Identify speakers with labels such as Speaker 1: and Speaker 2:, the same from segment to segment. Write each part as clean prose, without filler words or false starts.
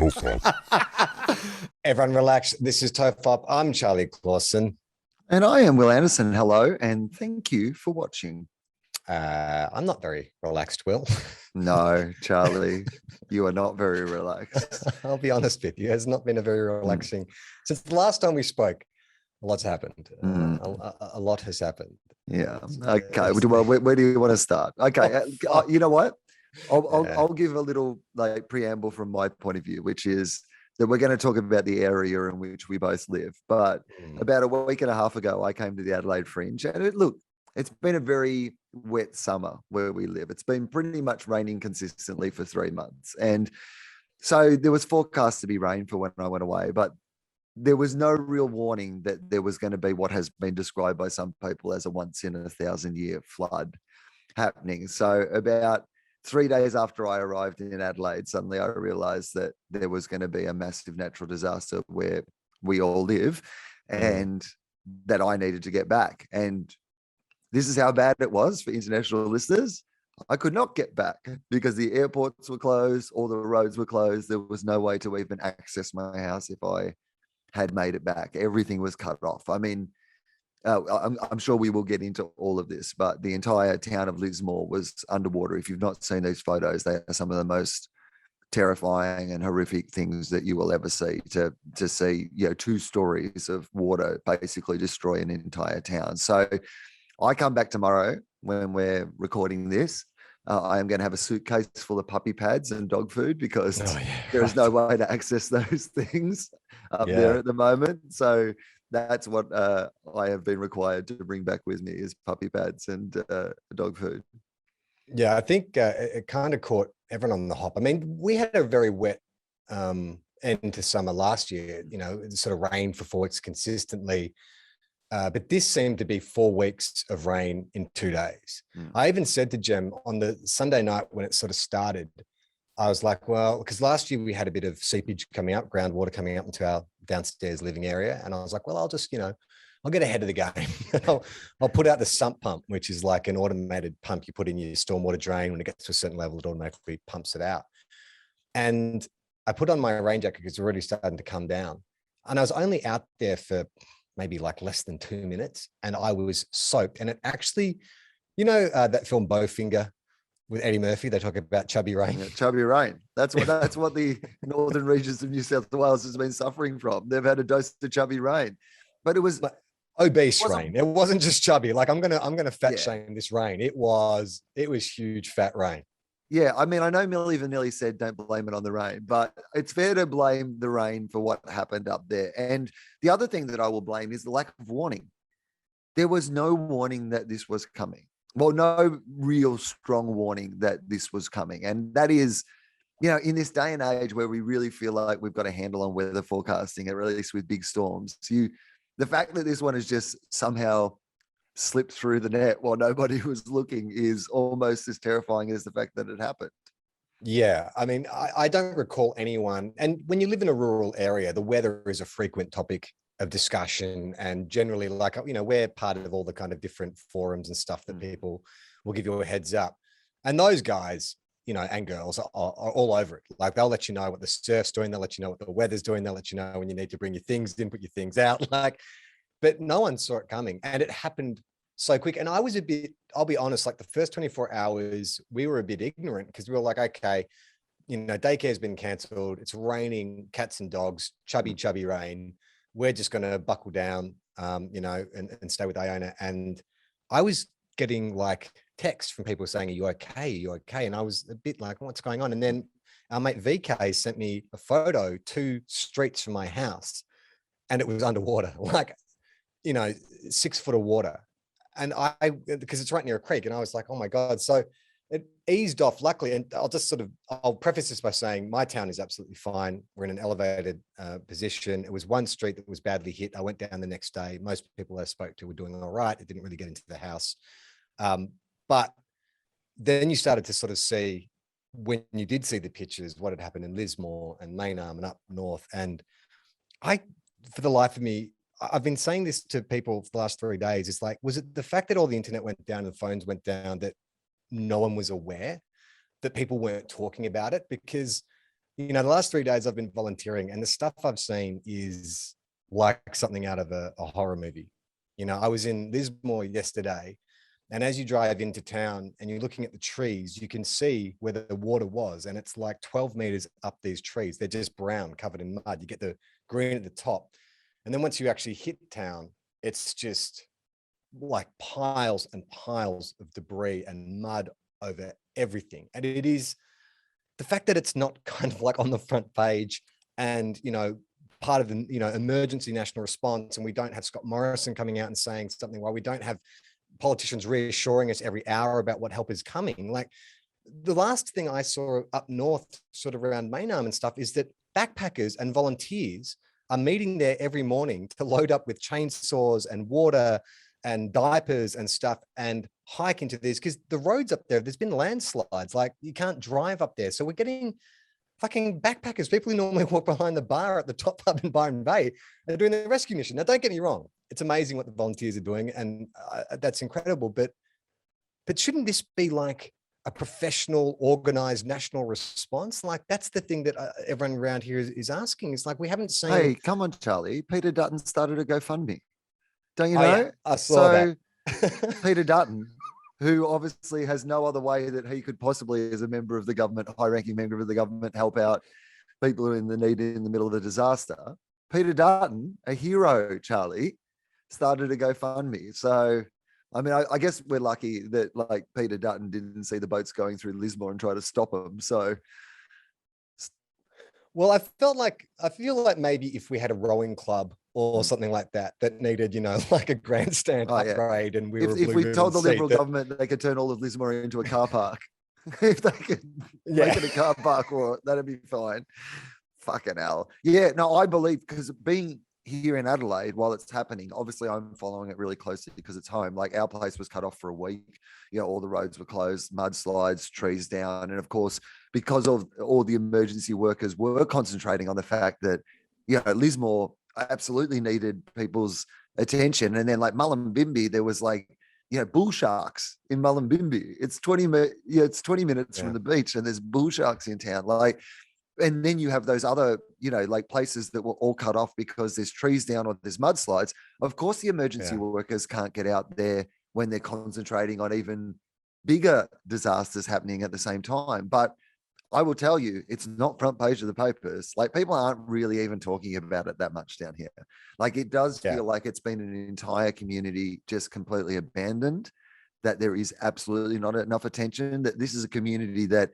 Speaker 1: TOFOP.
Speaker 2: Everyone relax. This is TOFOP. I'm Charlie Clausen.
Speaker 3: And I am Will Anderson. Hello, and thank you for watching.
Speaker 2: I'm not very relaxed, Will.
Speaker 3: No, Charlie, you are not very relaxed.
Speaker 2: I'll be honest with you. It has not been a very relaxing since the last time we spoke. A lot's happened. A lot has happened.
Speaker 3: Yeah. Okay. Well, where do you want to start? Okay. You know what? I'll give a little preamble from my point of view, which is that we're going to talk about the area in which we both live. But about a week and a half ago, I came to the Adelaide Fringe, and it's been a very wet summer where we live. It's been pretty much raining consistently for 3 months. And so there was forecast to be rain for when I went away, but there was no real warning that there was going to be what has been described by some people as a once in a 1,000-year flood happening. So about 3 days after I arrived in Adelaide, suddenly I realized that there was going to be a massive natural disaster where we all live and that I needed to get back. And this is how bad it was for international listeners. I could not get back because the airports were closed, all the roads were closed. There was no way to even access my house if I had made it back. Everything was cut off. I mean, I'm sure we will get into all of this, but the entire town of Lismore was underwater. If you've not seen these photos, they are some of the most terrifying and horrific things that you will ever see. To see, 2 stories of water basically destroy an entire town. So I come back tomorrow when we're recording this. I am going to have a suitcase full of puppy pads and dog food because there is no way to access those things up there at the moment. So that's what I have been required to bring back with me is puppy pads and dog food.
Speaker 2: Yeah, I think it kind of caught everyone on the hop. I mean, we had a very wet end to summer last year, it sort of rained for 4 weeks consistently. But this seemed to be 4 weeks of rain in 2 days. I even said to Jem on the Sunday night when it sort of started, I was like, well, because last year we had a bit of seepage coming up, groundwater coming up into our downstairs living area. And I was like, well, I'll just, I'll get ahead of the game. I'll put out the sump pump, which is like an automated pump you put in your stormwater drain. When it gets to a certain level, it automatically pumps it out. And I put on my rain jacket because it's already starting to come down. And I was only out there for maybe like less than 2 minutes and I was soaked. And it actually, that film Bowfinger with Eddie Murphy, they talk about chubby rain.
Speaker 3: Yeah, chubby rain. That's what the northern regions of New South Wales has been suffering from. They've had a dose of chubby rain, but it was
Speaker 2: obese rain. It wasn't just chubby. Like I'm gonna fat shame this rain. It was huge fat rain.
Speaker 3: Yeah, I mean, I know Milli Vanilli said don't blame it on the rain, but it's fair to blame the rain for what happened up there. And the other thing that I will blame is the lack of warning. There was no warning that this was coming. Well, no real strong warning that this was coming. And that is, in this day and age where we really feel like we've got a handle on weather forecasting, at least with big storms, the fact that this one has just somehow slipped through the net while nobody was looking is almost as terrifying as the fact that it happened.
Speaker 2: Yeah, I mean, I don't recall anyone. And when you live in a rural area, the weather is a frequent topic of discussion. And generally, we're part of all the kind of different forums and stuff that people will give you a heads up. And those guys, and girls are all over it. Like they'll let you know what the surf's doing. They'll let you know what the weather's doing. They'll let you know when you need to bring your things in, put your things out. But no one saw it coming and it happened so quick. And I was I'll be honest, like the first 24 hours, we were a bit ignorant because we were like, okay, daycare's been cancelled. It's raining cats and dogs, chubby rain. We're just going to buckle down, and stay with Iona. And I was getting like texts from people saying, are you okay? Are you okay? And I was a bit like, what's going on? And then our mate VK sent me a photo 2 streets from my house and it was underwater, 6 foot of water. And because it's right near a creek, and I was like, oh my God. So it eased off luckily. And I'll preface this by saying my town is absolutely fine. We're in an elevated position. It was one street that was badly hit. I went down the next day. Most people I spoke to were doing all right. It didn't really get into the house. But then you started to sort of see, when you did see the pictures, what had happened in Lismore and Maynarm and up north. And for the life of me, I've been saying this to people for the last 3 days. It's like, was it the fact that all the internet went down and the phones went down that no one was aware, that people weren't talking about it? Because You know, the last 3 days I've been volunteering, and the stuff I've seen is like something out of a horror movie. You know, I was in Lismore yesterday, and as you drive into town and you're looking at the trees, you can see where the water was, and it's like 12 meters up these trees. They're just brown, covered in mud. You get the green at the top. And then once you actually hit town, it's just like piles and piles of debris and mud over everything. And it is the fact that it's not kind of like on the front page and, you know, part of the, you know, emergency national response. And we don't have Scott Morrison coming out and saying something, while we don't have politicians reassuring us every hour about what help is coming. Like the last thing I saw up north, sort of around Maynarm and stuff, is that backpackers and volunteers are meeting there every morning to load up with chainsaws and water and diapers and stuff and hike into these, because the roads up there's been landslides, like you can't drive up there. So we're getting fucking backpackers, people who normally walk behind the bar at the top pub in Byron Bay, are doing the rescue mission. Now, don't get me wrong, it's amazing what the volunteers are doing, and that's incredible. But shouldn't this be like a professional, organized national response? Like that's the thing that everyone around here is asking. It's like we haven't seen.
Speaker 3: Hey, come on, Charlie. Peter Dutton started a GoFundMe. Don't you
Speaker 2: Oh,
Speaker 3: know?
Speaker 2: yeah, I saw that.
Speaker 3: Peter Dutton, who obviously has no other way that he could possibly, as a member of the government, high-ranking member of the government, help out people who are in the need in the middle of the disaster. Peter Dutton, a hero, Charlie, started a GoFundMe. So, I mean, I guess we're lucky that like Peter Dutton didn't see the boats going through Lismore and try to stop them. So,
Speaker 2: well, I feel like maybe if we had a rowing club or something like that needed, you know, like a grandstand upgrade, and
Speaker 3: if we told the Liberal government they could turn all of Lismore into a car park, if they could make it a car park, or that'd be fine. Fucking hell. Yeah, no, I believe, because being here in Adelaide while it's happening, obviously I'm following it really closely because it's home. Like our place was cut off for a week. You know, all the roads were closed, mudslides, trees down. And of course, because of all the emergency workers were concentrating on the fact that, you know, Lismore absolutely needed people's attention. And then like Mullumbimby, there was like, you know, bull sharks in Mullumbimby. It's 20 minutes from the beach, and there's bull sharks in town. Like, and then you have those other, you know, like places that were all cut off because there's trees down or there's mudslides. Of course, the emergency workers can't get out there when they're concentrating on even bigger disasters happening at the same time. But I will tell you, it's not front page of the papers. Like people aren't really even talking about it that much down here. Like it does feel like it's been an entire community just completely abandoned, that there is absolutely not enough attention, that this is a community that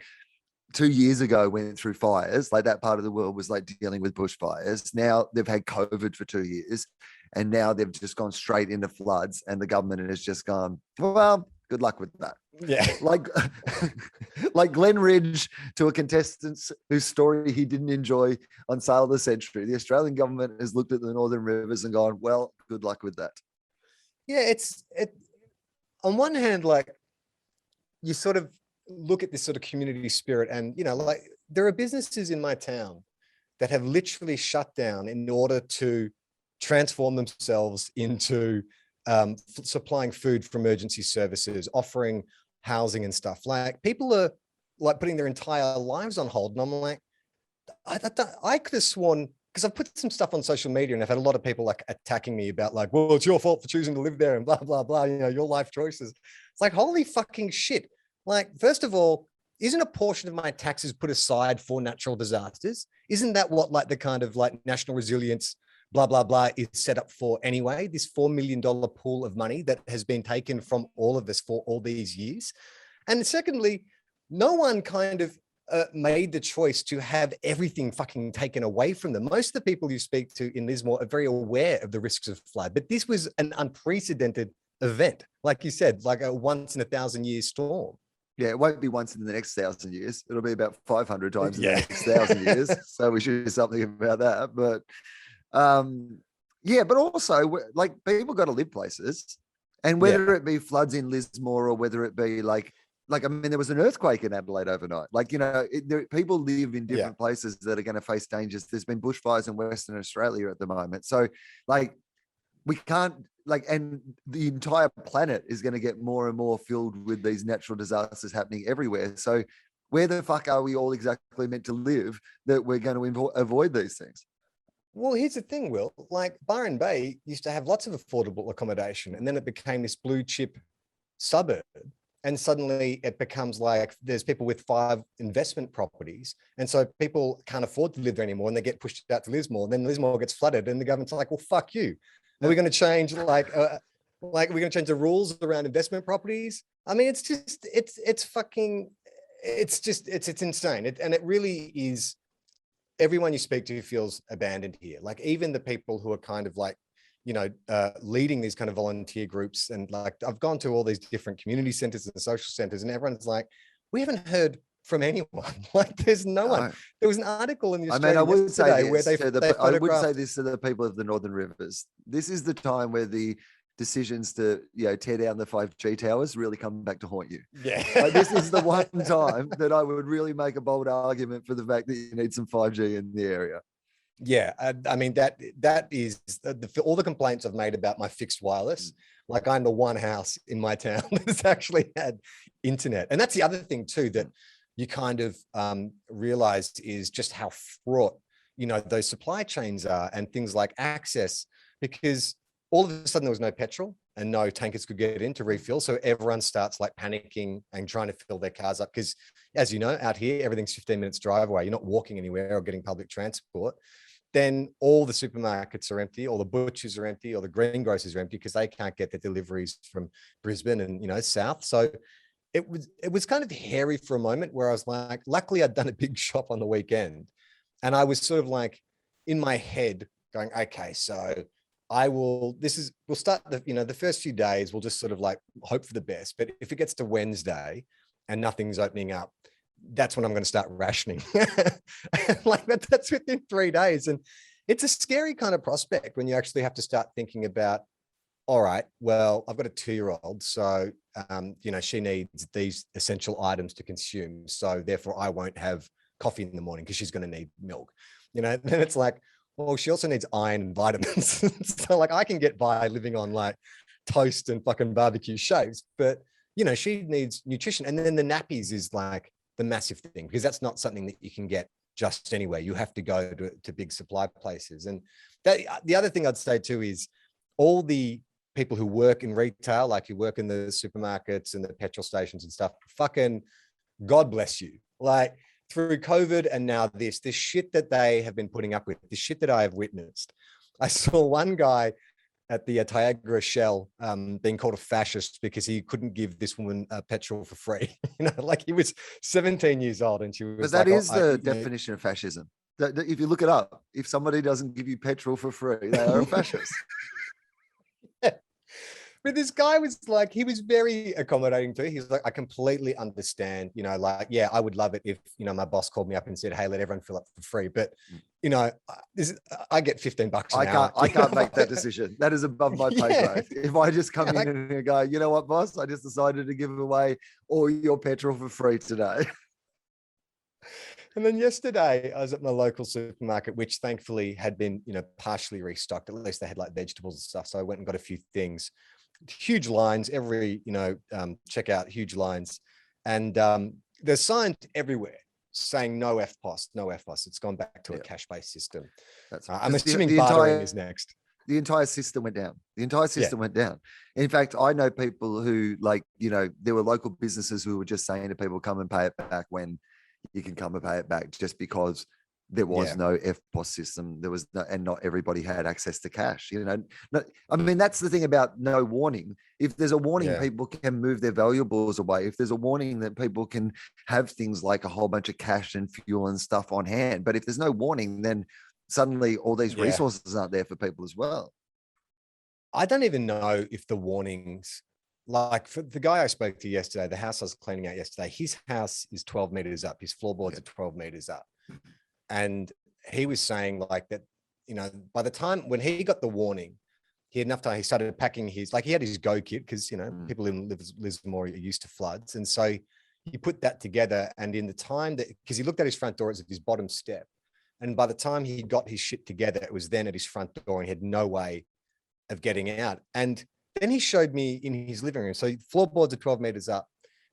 Speaker 3: 2 years ago went through fires. Like that part of the world was like dealing with bushfires. Now they've had COVID for 2 years, and now they've just gone straight into floods, and the government has just gone, well, good luck with that.
Speaker 2: Yeah.
Speaker 3: Like Glenn Ridge to a contestant whose story he didn't enjoy on Sale of the Century. The Australian government has looked at the Northern Rivers and gone, well, good luck with that.
Speaker 2: Yeah, it on one hand, like you sort of look at this sort of community spirit, and you know, like there are businesses in my town that have literally shut down in order to transform themselves into supplying food for emergency services, offering housing and stuff. Like people are like putting their entire lives on hold, and I'm like, I could have sworn, because I've put some stuff on social media and I've had a lot of people like attacking me about like, well, it's your fault for choosing to live there and blah, blah, blah, you know, your life choices. It's like, holy fucking shit. Like, first of all, isn't a portion of my taxes put aside for natural disasters? Isn't that what like the kind of like national resilience, blah, blah, blah, is set up for anyway? This $4 million pool of money that has been taken from all of us for all these years. And secondly, no one kind of made the choice to have everything fucking taken away from them. Most of the people you speak to in Lismore are very aware of the risks of flood, but this was an unprecedented event. Like you said, like a once in a 1,000-year storm.
Speaker 3: Yeah, it won't be once in the next 1,000 years. It'll be about 500 times in the next 1,000 years. So we should do something about that. But yeah, but also like people got to live places, and whether it be floods in Lismore or whether it be like I mean, there was an earthquake in Adelaide overnight. Like, you know, people live in different places that are going to face dangers. There's been bushfires in Western Australia at the moment. So like we can't like, and the entire planet is going to get more and more filled with these natural disasters happening everywhere. So Where the fuck are we all exactly meant to live that we're going to avoid these things?
Speaker 2: Well, here's the thing, Will. Like Byron Bay used to have lots of affordable accommodation, and then it became this blue chip suburb. And suddenly it becomes like there's people with 5 investment properties. And so people can't afford to live there anymore and they get pushed out to Lismore. Then Lismore gets flooded and the government's like, well, fuck you. Are we going to change we're going to change the rules around investment properties? I mean, it's just, it's fucking, it's insane. And it really is, everyone you speak to feels abandoned here. Like even the people who are kind of like, leading these kind of volunteer groups. And like, I've gone to all these different community centers and social centers and everyone's like, we haven't heard from anyone. Like there's no one. There was an article in the Australian
Speaker 3: I would say
Speaker 2: where
Speaker 3: I would say this to the people of the Northern Rivers. This is the time where the decisions to tear down the 5G towers really come back to haunt you.
Speaker 2: Yeah.
Speaker 3: This is the one time that I would really make a bold argument for the fact that you need some 5G in the area.
Speaker 2: Yeah, I mean, that is all the complaints I've made about my fixed wireless. Like I'm the one house in my town that's actually had internet. And that's the other thing too, that you kind of realized is just how fraught, those supply chains are and things like access, because all of a sudden there was no petrol and no tankers could get in to refill. So everyone starts like panicking and trying to fill their cars up. Because as you know, out here, everything's 15 minutes drive away. You're not walking anywhere or getting public transport. Then all the supermarkets are empty, all the butchers are empty, all the greengrocers are empty because they can't get their deliveries from Brisbane and south. So it was kind of hairy for a moment where I was like, luckily I'd done a big shop on the weekend, and I was sort of like in my head going, okay, so we'll start the first few days, we'll just sort of like hope for the best. But if it gets to Wednesday and nothing's opening up, that's when I'm going to start rationing. Like that's within 3 days. And it's a scary kind of prospect when you actually have to start thinking about, all right, well, I've got a 2-year-old. So, she needs these essential items to consume. So therefore I won't have coffee in the morning because she's going to need milk. Then it's like, well, she also needs iron and vitamins. So like I can get by living on like toast and fucking barbecue shapes, but she needs nutrition. And then the nappies is like the massive thing, because that's not something that you can get just anywhere. You have to go to big supply places. And the other thing I'd say too is all the people who work in retail, like who work in the supermarkets and the petrol stations and stuff, fucking God bless you. Like through COVID and now this shit that they have been putting up with, the shit that I have witnessed. I saw one guy at the Tiagra Shell being called a fascist because he couldn't give this woman petrol for free. Like he was 17 years old and she was.
Speaker 3: But that is the definition of fascism. If you look it up, if somebody doesn't give you petrol for free, they are a fascist.
Speaker 2: Yeah. But this guy was like, he was very accommodating too. He's like, I completely understand, like, yeah, I would love it if, my boss called me up and said, hey, let everyone fill up for free. But, I get $15 an hour.
Speaker 3: I can't make that decision. That is above my pay grade. If I just come in and go, you know what, boss, I just decided to give away all your petrol for free today.
Speaker 2: And then yesterday I was at my local supermarket, which thankfully had been, partially restocked. At least they had like vegetables and stuff. So I went and got a few things. Huge lines, every, checkout, huge lines. And there's signs everywhere saying no FPOS, no FPOS. It's gone back to a cash-based system. I'm assuming bartering is next.
Speaker 3: The entire system went down. Went down. In fact, I know people who there were local businesses who were just saying to people, come and pay it back when you can come and pay it back, just because there was no FPOS system. There was no, and not everybody had access to cash. I mean, that's the thing about no warning. If there's a warning, people can move their valuables away. If there's a warning, that people can have things like a whole bunch of cash and fuel and stuff on hand. But if there's no warning, then suddenly all these resources aren't there for people as well.
Speaker 2: I don't even know if the warnings, like for the guy I spoke to yesterday, the house I was cleaning out yesterday, his house is 12 meters up. His floorboards are 12 meters up. And he was saying like that, by the time when he got the warning, he had enough time. He started packing he had his go kit because, people in Lismore are used to floods. And so he put that together. And in the time because he looked at his front door, it was at his bottom step. And by the time he got his shit together, it was then at his front door and he had no way of getting out. And then he showed me in his living room. So floorboards are 12 meters up.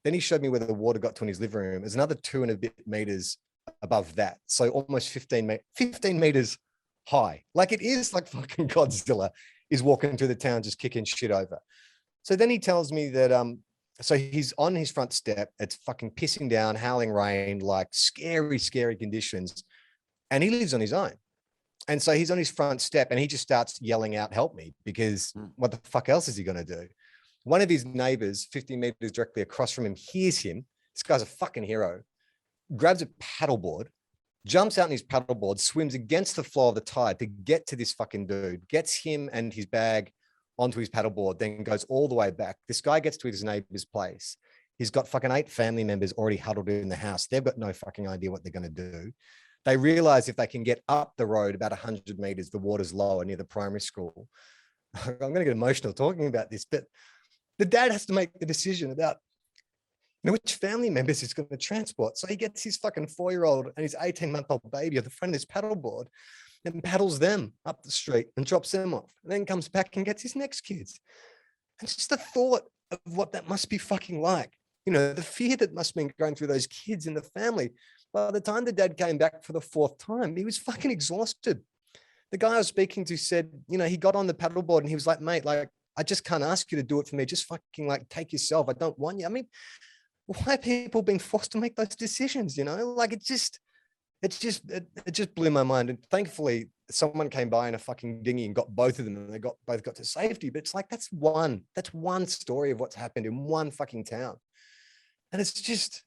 Speaker 2: Then he showed me where the water got to in his living room. There's another 2 and a bit meters above that. So almost 15 meters high. Like it is like fucking Godzilla is walking through the town, just kicking shit over. So then he tells me that, so he's on his front step. It's fucking pissing down, howling rain, like scary, scary conditions. And he lives on his own. And so he's on his front step and he just starts yelling out, help me, because what the fuck else is he going to do? One of his neighbors, 50 meters directly across from him, hears him. This guy's a fucking hero, grabs a paddleboard, jumps out in his paddleboard, swims against the flow of the tide to get to this fucking dude, gets him and his bag onto his paddleboard, then goes all the way back. This guy gets to his neighbor's place. He's got fucking 8 family members already huddled in the house. They've got no fucking idea what they're going to do. They realize if they can get up the road about 100 meters, the water's lower near the primary school. I'm going to get emotional talking about this, but the dad has to make the decision about which family members he's going to transport. So he gets his fucking 4-year-old and his 18-month-old baby at the front of this paddleboard and paddles them up the street and drops them off, and then comes back and gets his next kids. And just the thought of what that must be fucking like, the fear that must have been going through those kids in the family. By the time the dad came back for the 4th time, he was fucking exhausted. The guy I was speaking to said, he got on the paddleboard and he was like, mate, like, I just can't ask you to do it for me. Just fucking like take yourself. I don't want you. I mean, why are people being forced to make those decisions? Like it just blew my mind. And thankfully someone came by in a fucking dinghy and got both of them, and they both got to safety. But it's like, that's one story of what's happened in one fucking town. And it's just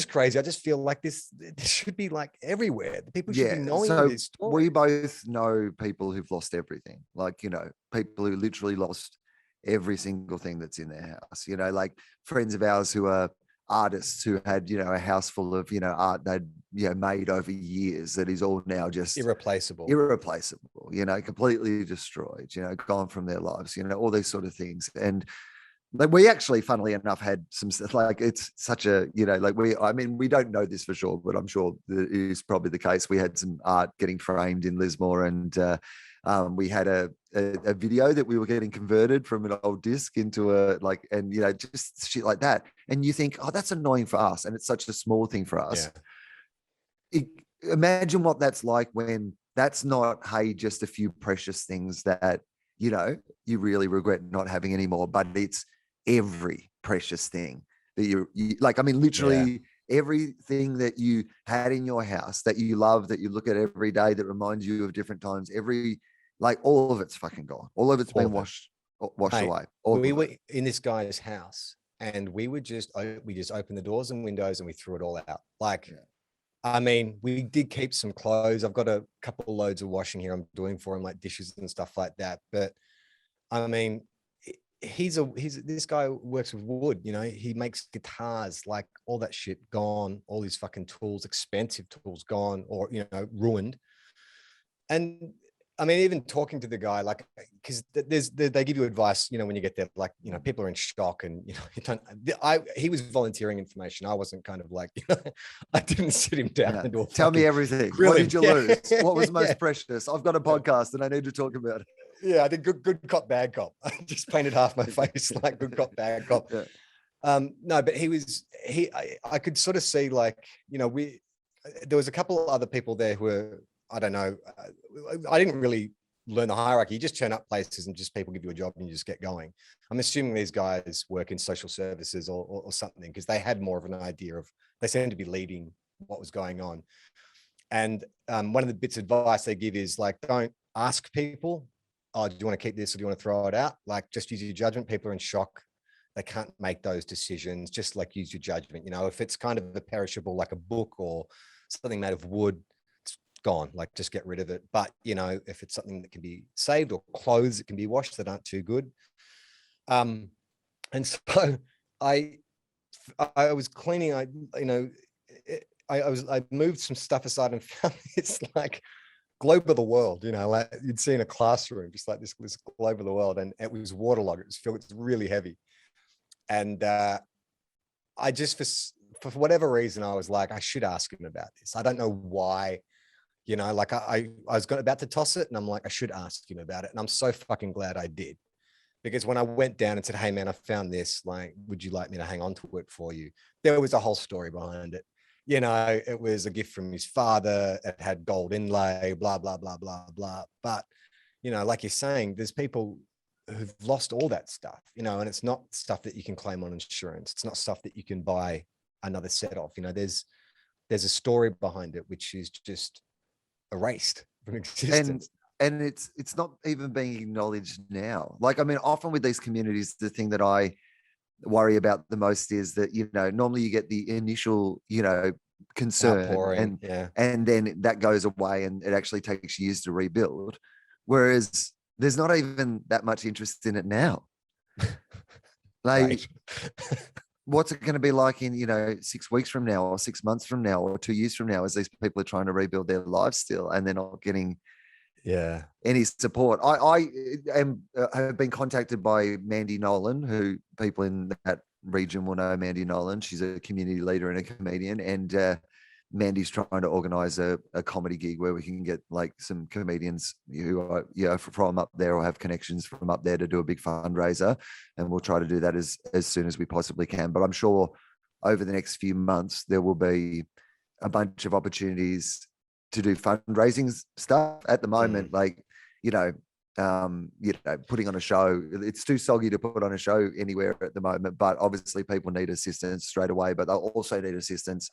Speaker 2: crazy. I just feel like this should be like everywhere. The people should be knowing this story.
Speaker 3: We both know people who've lost everything. Like, people who literally lost every single thing that's in their house, like friends of ours who are artists who had, a house full of, art they'd, made over years that is all now just
Speaker 2: irreplaceable,
Speaker 3: completely destroyed, gone from their lives, all these sort of things. And like we actually, funnily enough, had some, like, it's such a, we don't know this for sure, but I'm sure that is probably the case. We had some art getting framed in Lismore, and we had a video that we were getting converted from an old disc into just shit like that. And you think, oh, that's annoying for us. And it's such a small thing for us. Yeah. Imagine what that's like when that's not, hey, just a few precious things that, you really regret not having anymore, but it's every precious thing that you like. I mean, literally everything that you had in your house that you love, that you look at every day, that reminds you of different times, all of it's fucking gone. All of it's been washed away.
Speaker 2: We were in this guy's house and we just opened the doors and windows and we threw it all out. I mean, we did keep some clothes. I've got a couple of loads of washing here I'm doing for him, like dishes and stuff like that. But I mean, this guy works with wood, he makes guitars, like all that shit gone, all these fucking tools, expensive tools gone, or, ruined. And I mean, even talking to the guy, like, because they give you advice, when you get there, like, people are in shock, and he was volunteering information. I wasn't kind of like, I didn't sit him down and do
Speaker 3: tell me everything. What did you lose? What was most precious? I've got a podcast and I need to talk about it.
Speaker 2: Yeah, I did good cop, bad cop. I just painted half my face like good cop, bad cop. Yeah. No, but I could sort of see, like, there was a couple of other people there who were, I don't know, I didn't really learn the hierarchy. You just turn up places and just people give you a job and you just get going. I'm assuming these guys work in social services or something, because they had more of an idea of, they seemed to be leading what was going on. And one of the bits of advice they give is, like, don't ask people, oh, do you want to keep this or do you want to throw it out? Like, just use your judgment. People are in shock. They can't make those decisions. Just like, use your judgment. If it's kind of a perishable, like a book or something made of wood, it's gone. Like, just get rid of it. But, if it's something that can be saved, or clothes that can be washed that aren't too good. And so I was cleaning, I moved some stuff aside and found this, like, globe of the world, like you'd see in a classroom, just like this globe of the world, and it was waterlogged. It was filled, it's really heavy. And I just, for whatever reason, I was like, I should ask him about this. I don't know why, I was about to toss it, and I'm like, I should ask him about it. And I'm so fucking glad I did, because when I went down and said, hey man, I found this, like, would you like me to hang on to it for you? There was a whole story behind it. You know, it was a gift from his father. It had gold inlay, blah, blah, blah, blah, blah. But, you know, like you're saying, there's people who've lost all that stuff, you know, and it's not stuff that you can claim on insurance. It's not stuff that you can buy another set of, you know, there's a story behind it, which is just erased from existence.
Speaker 3: And it's not even being acknowledged now. Like, I mean, often with these communities, the thing that I worry about the most is that, you know, normally you get the initial, you know, concern
Speaker 2: Outpouring,
Speaker 3: and then that goes away and it actually takes years to rebuild. Whereas there's not even that much interest in it now. Like, what's it going to be like in, you know, 6 weeks from now or 6 months from now or 2 years from now, as these people are trying to rebuild their lives still and they're not getting any support? I have been contacted by Mandy Nolan, who people in that region will know. Mandy Nolan, she's a community leader and a comedian, and Mandy's trying to organize a comedy gig where we can get like some comedians who are, you know, from up there or have connections from up there to do a big fundraiser, and we'll try to do that as soon as we possibly can. But I'm sure over the next few months there will be a bunch of opportunities to do fundraising stuff. At the moment, like, you know, putting on a show, it's too soggy to put on a show anywhere at the moment, but obviously people need assistance straight away, but they'll also need assistance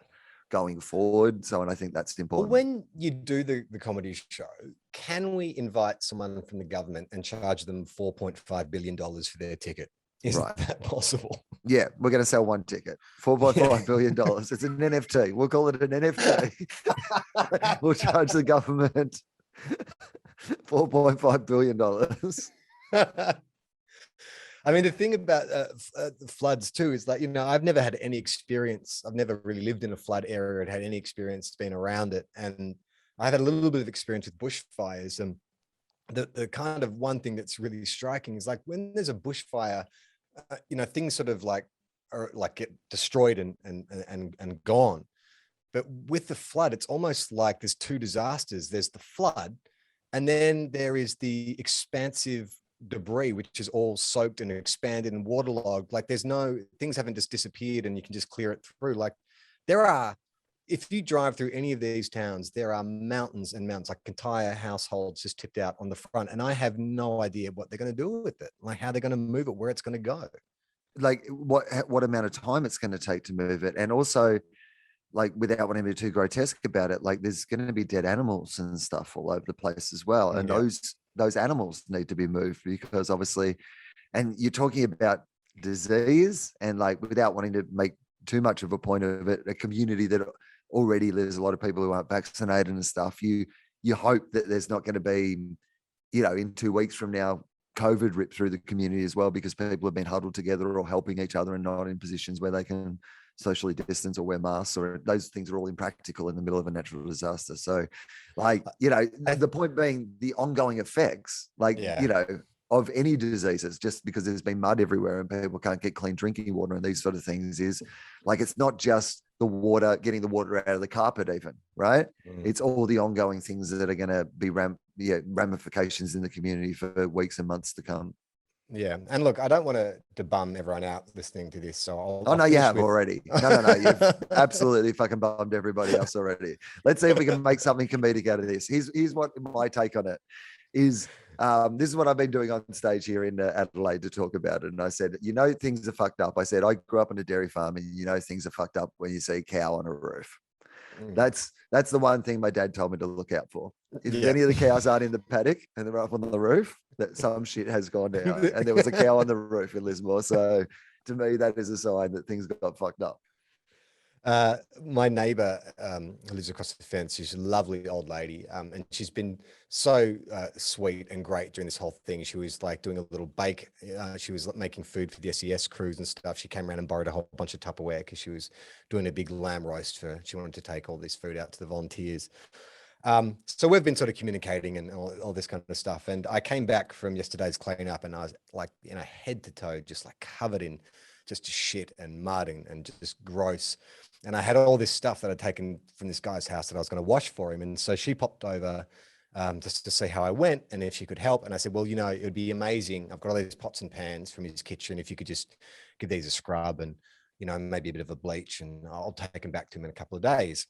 Speaker 3: going forward. So, and I think that's important.
Speaker 2: Well, when you do the comedy show, can we invite someone from the government and charge them $4.5 billion for their ticket? Is that possible?
Speaker 3: Yeah, we're going to sell one ticket, $4.5 billion. It's an NFT. We'll call it an NFT. We'll charge the government $4.5 billion.
Speaker 2: I mean, the thing about the floods too is that, you know, I've never had any experience. I've never really lived in a flood area and had any experience being around it. And I've had a little bit of experience with bushfires. And the kind of one thing that's really striking is like when there's a bushfire, you know, things sort of like get destroyed and gone. But with the flood, it's almost like there's two disasters. There's the flood, and then there is the expansive debris, which is all soaked and expanded and waterlogged. Like there's no, things haven't just disappeared and you can just clear it through. Like there are, if you drive through any of these towns, there are mountains and mountains, like entire households just tipped out on the front. And I have no idea what they're going to do with it, like how they're going to move it, where it's going to go.
Speaker 3: Like what amount of time it's going to take to move it. And also, like, without wanting to be too grotesque about it, like there's going to be dead animals and stuff all over the place as well. And those animals need to be moved because obviously, and you're talking about disease and like, without wanting to make too much of a point of it, a community that already there's a lot of people who aren't vaccinated and stuff. You hope that there's not going to be, you know, in 2 weeks from now, COVID rip through the community as well, because people have been huddled together or helping each other and not in positions where they can socially distance or wear masks, or those things are all impractical in the middle of a natural disaster. So like, you know, the point being the ongoing effects, like, you know, of any diseases, just because there's been mud everywhere and people can't get clean drinking water and these sort of things, is like, it's not just the water, getting the water out of the carpet even, right? It's all the ongoing things that are going to be ramifications in the community for weeks and months to come.
Speaker 2: Yeah. And look, I don't want to bum everyone out listening to this. So
Speaker 3: I'll you have already. No. You've absolutely fucking bummed everybody else already. Let's see if we can make something comedic out of this. Here's what my take on it is. This is what I've been doing on stage here in Adelaide to talk about it. And I said, you know, things are fucked up. I said, I grew up on a dairy farm and you know, things are fucked up when you see a cow on a roof. That's the one thing my dad told me to look out for. If any of the cows aren't in the paddock and they're up on the roof, that some shit has gone down. And there was a cow on the roof in Lismore. So to me, that is a sign that things got fucked up.
Speaker 2: My neighbor who lives across the fence, she's a lovely old lady, and she's been so sweet and great during this whole thing. She was like doing a little bake. She was making food for the SES crews and stuff. She came around and borrowed a whole bunch of Tupperware because she was doing a big lamb roast she wanted to take all this food out to the volunteers. So we've been sort of communicating and all this kind of stuff. And I came back from yesterday's cleanup and I was like, you know, head to toe, just like covered in just shit and mud and just gross. And I had all this stuff that I'd taken from this guy's house that I was going to wash for him. And so she popped over just to see how I went and if she could help. And I said, well, you know, it would be amazing. I've got all these pots and pans from his kitchen. If you could just give these a scrub and, you know, maybe a bit of a bleach, and I'll take them back to him in a couple of days.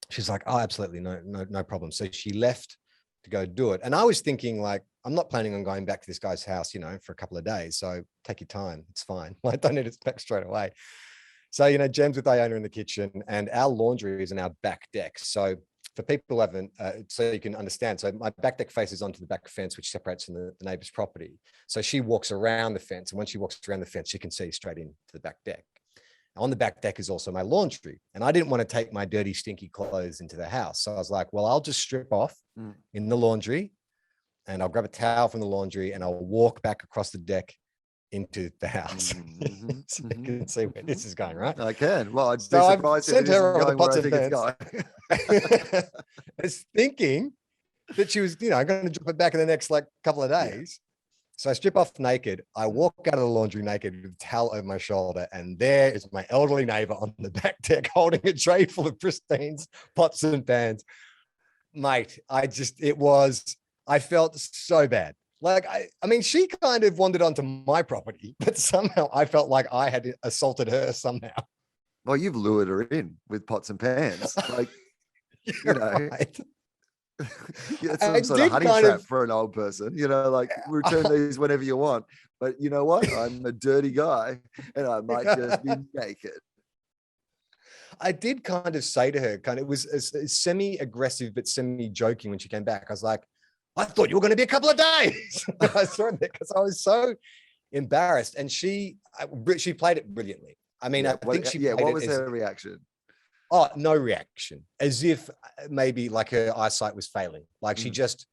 Speaker 2: She's like, oh, absolutely. No problem. So she left to go do it. And I was thinking, like, I'm not planning on going back to this guy's house, you know, for a couple of days. So take your time. It's fine. I don't need it back straight away. So, you know, Jem's with Iona in the kitchen, and our laundry is in our back deck. So for people who haven't, so you can understand. So my back deck faces onto the back fence, which separates from the neighbor's property. So she walks around the fence. And when she walks around the fence, she can see straight into the back deck. On the back deck is also my laundry. And I didn't want to take my dirty, stinky clothes into the house. So I was like, well, I'll just strip off in the laundry, and I'll grab a towel from the laundry, and I'll walk back across the deck into the house. So you can see where this is going, right?
Speaker 3: I can. Well, I'd be surprised if it isn't going where I think it's going.
Speaker 2: I was thinking that she was, you know, going to drop it back in the next like couple of days. So I strip off naked. I walk out of the laundry naked with a towel over my shoulder, and there is my elderly neighbor on the back deck holding a tray full of pristines, pots and pans. Mate, I felt so bad. Like, I mean, she kind of wandered onto my property, but somehow I felt like I had assaulted her somehow.
Speaker 3: Well, you've lured her in with pots and pans. Like, you know,
Speaker 2: right.
Speaker 3: it's some sort of honey trap for an old person, you know, like, return these whenever you want. But you know what? I'm a dirty guy, and I might just be naked.
Speaker 2: I did kind of say to her, it was semi-aggressive, but semi-joking when she came back. I was like, I thought you were going to be a couple of days. I saw it because I was so embarrassed, and she played it brilliantly. I mean, I think she.
Speaker 3: Yeah. What was her reaction?
Speaker 2: Oh, no reaction, as if maybe like her eyesight was failing. Like she did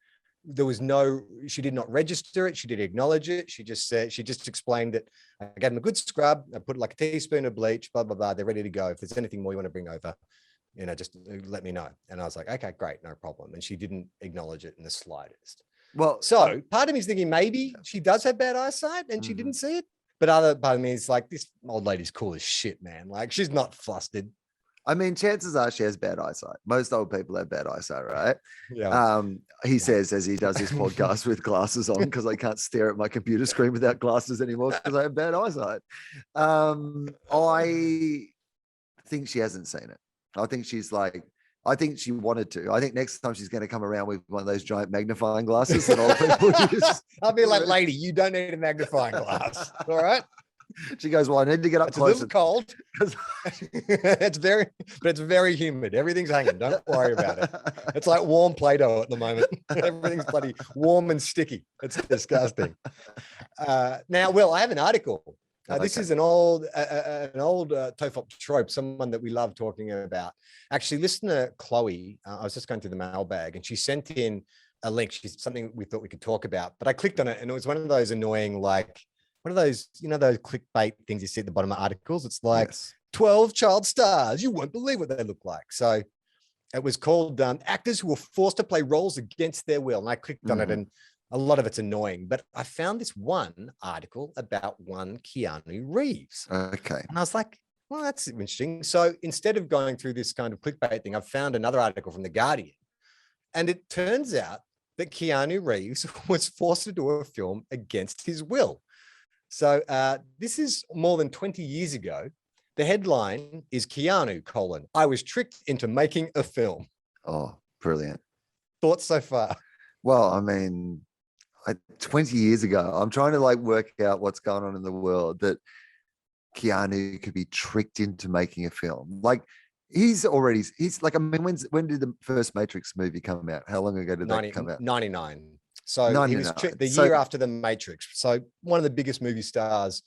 Speaker 2: not register it. She didn't acknowledge it. She just explained that I gave them a good scrub. I put like a teaspoon of bleach, blah, blah, blah. They're ready to go. If there's anything more you want to bring over, you know, just let me know. And I was like, okay, great, no problem. And she didn't acknowledge it in the slightest.
Speaker 3: Well,
Speaker 2: so part of me is thinking maybe she does have bad eyesight and she didn't see it. But other part of me is like, this old lady's cool as shit, man. Like, she's not flustered.
Speaker 3: I mean, chances are she has bad eyesight. Most old people have bad eyesight, right?
Speaker 2: Yeah.
Speaker 3: He says as he does his podcast with glasses on, because I can't stare at my computer screen without glasses anymore because I have bad eyesight. I think she hasn't seen it. I think she wanted to. I think next time she's going to come around with one of those giant magnifying glasses that old people use.
Speaker 2: I'll be like, lady, you don't need a magnifying glass. All right.
Speaker 3: She goes, well, I need to get up close.
Speaker 2: It's a little cold. it's very humid. Everything's hanging. Don't worry about it. It's like warm Play-Doh at the moment. Everything's bloody warm and sticky. It's disgusting. Now, Will, I have an article. This is an old TOFOP trope, someone that we love talking about. Actually, listener Chloe, I was just going through the mailbag, and she sent in a link. She's something we thought we could talk about, but I clicked on it, and it was one of those annoying, like, what are those, you know, those clickbait things you see at the bottom of articles? It's like 12 child stars. You won't believe what they look like. So it was called actors who were forced to play roles against their will. And I clicked on it, and a lot of it's annoying. But I found this one article about one Keanu Reeves.
Speaker 3: Okay.
Speaker 2: And I was like, well, that's interesting. So instead of going through this kind of clickbait thing, I've found another article from The Guardian. And it turns out that Keanu Reeves was forced to do a film against his will. So this is more than 20 years ago. The headline is Keanu, I was tricked into making a film.
Speaker 3: Oh, brilliant.
Speaker 2: Thoughts so far?
Speaker 3: Well, I mean, 20 years ago, I'm trying to like work out what's going on in the world that Keanu could be tricked into making a film. Like, he's like, I mean, when did the first Matrix movie come out? How long ago did that come out?
Speaker 2: 99. So he was the year after the Matrix. So one of the biggest movie stars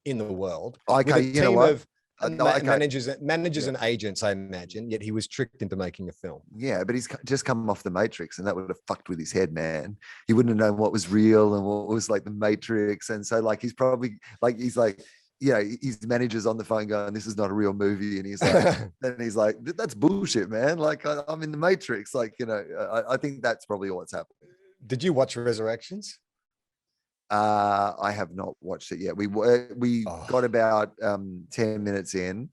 Speaker 2: in the world.
Speaker 3: Okay, you know what?
Speaker 2: Managers and agents, I imagine. Yet he was tricked into making a film.
Speaker 3: Yeah, but he's just come off the Matrix, and that would have fucked with his head, man. He wouldn't have known what was real and what was like the Matrix. And so, like, he's probably like, you know, his manager's on the phone going, "This is not a real movie," and he's like, and he's like, "That's bullshit, man. Like, I'm in the Matrix." Like, you know, I think that's probably what's happened.
Speaker 2: Did you watch Resurrections?
Speaker 3: I have not watched it yet. We got about 10 minutes in,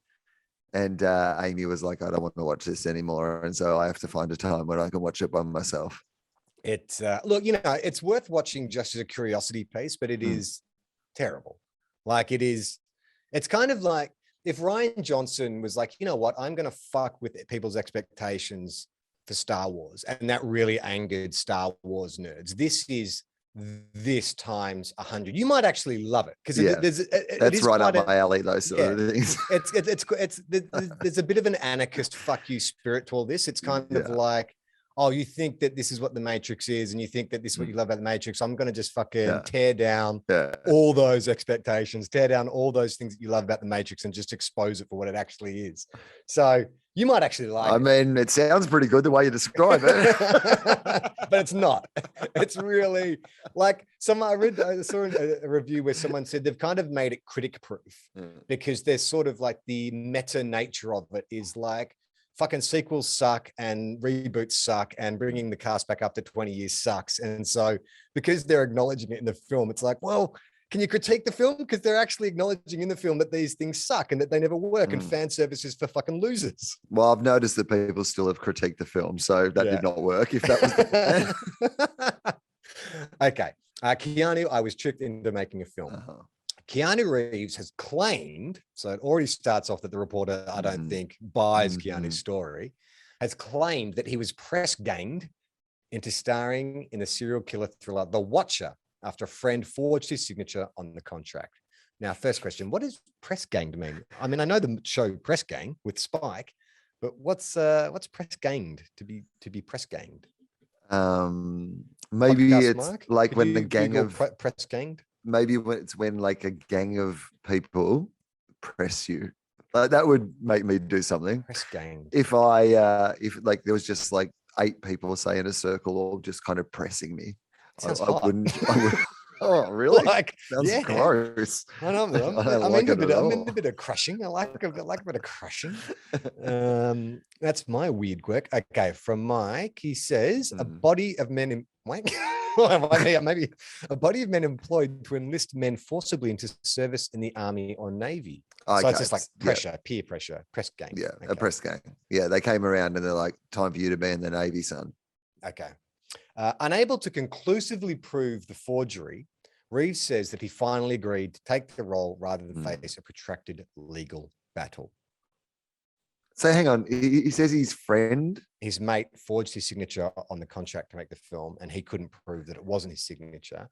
Speaker 3: and Amy was like, "I don't want to watch this anymore," and so I have to find a time when I can watch it by myself.
Speaker 2: It's look, you know, it's worth watching just as a curiosity piece, but it is terrible. Like it is, it's kind of like if Ryan Johnson was like, you know what, I'm going to fuck with people's expectations for Star Wars, and that really angered Star Wars nerds. This is this times 100. You might actually love it because
Speaker 3: that's right up my alley. Those sort of things.
Speaker 2: There's a bit of an anarchist fuck you spirit to all this. It's kind of like, oh, you think that this is what the Matrix is, and you think that this is what you love about the Matrix. I'm going to just fucking tear down all those expectations, tear down all those things that you love about the Matrix, and just expose it for what it actually is. So you might actually like it.
Speaker 3: I mean, it sounds pretty good the way you describe it.
Speaker 2: But it's not. It's really like I saw a review where someone said they've kind of made it critic proof because there's sort of like the meta nature of it is like, fucking sequels suck and reboots suck and bringing the cast back up to 20 years sucks. And so because they're acknowledging it in the film, it's like, well, can you critique the film? Because they're actually acknowledging in the film that these things suck and that they never work and fan service is for fucking losers.
Speaker 3: Well, I've noticed that people still have critiqued the film, so that did not work if that was the
Speaker 2: Okay. Keanu, I was tricked into making a film. Keanu Reeves has claimed, so it already starts off that the reporter, I don't think, buys Keanu's story, has claimed that he was press ganged into starring in the serial killer thriller The Watcher after a friend forged his signature on the contract. Now, first question, what does press ganged mean? I mean, I know the show Press Gang with Spike, but what's press ganged to be press ganged?
Speaker 3: Maybe podcast, it's Mark? Like when the gang of
Speaker 2: press ganged.
Speaker 3: Maybe it's when like a gang of people press you. That would make me do something.
Speaker 2: Press ganged.
Speaker 3: If like there was just like 8 people, say, in a circle, all just kind of pressing me, I wouldn't. Oh, really?
Speaker 2: Like,
Speaker 3: sounds gross.
Speaker 2: I'm into a bit of crushing. I like a bit of crushing. That's my weird quirk. Okay, from Mike, he says a body of men in maybe a body of men employed to enlist men forcibly into service in the army or navy. Okay. So it's just like pressure, peer pressure, press gang.
Speaker 3: Yeah, okay. A press gang. Yeah, they came around and they're like, time for you to be in the navy, son.
Speaker 2: Okay. Unable to conclusively prove the forgery, Reeves says that he finally agreed to take the role rather than face a protracted legal battle.
Speaker 3: So hang on, he says his
Speaker 2: mate forged his signature on the contract to make the film, and he couldn't prove that it wasn't his signature.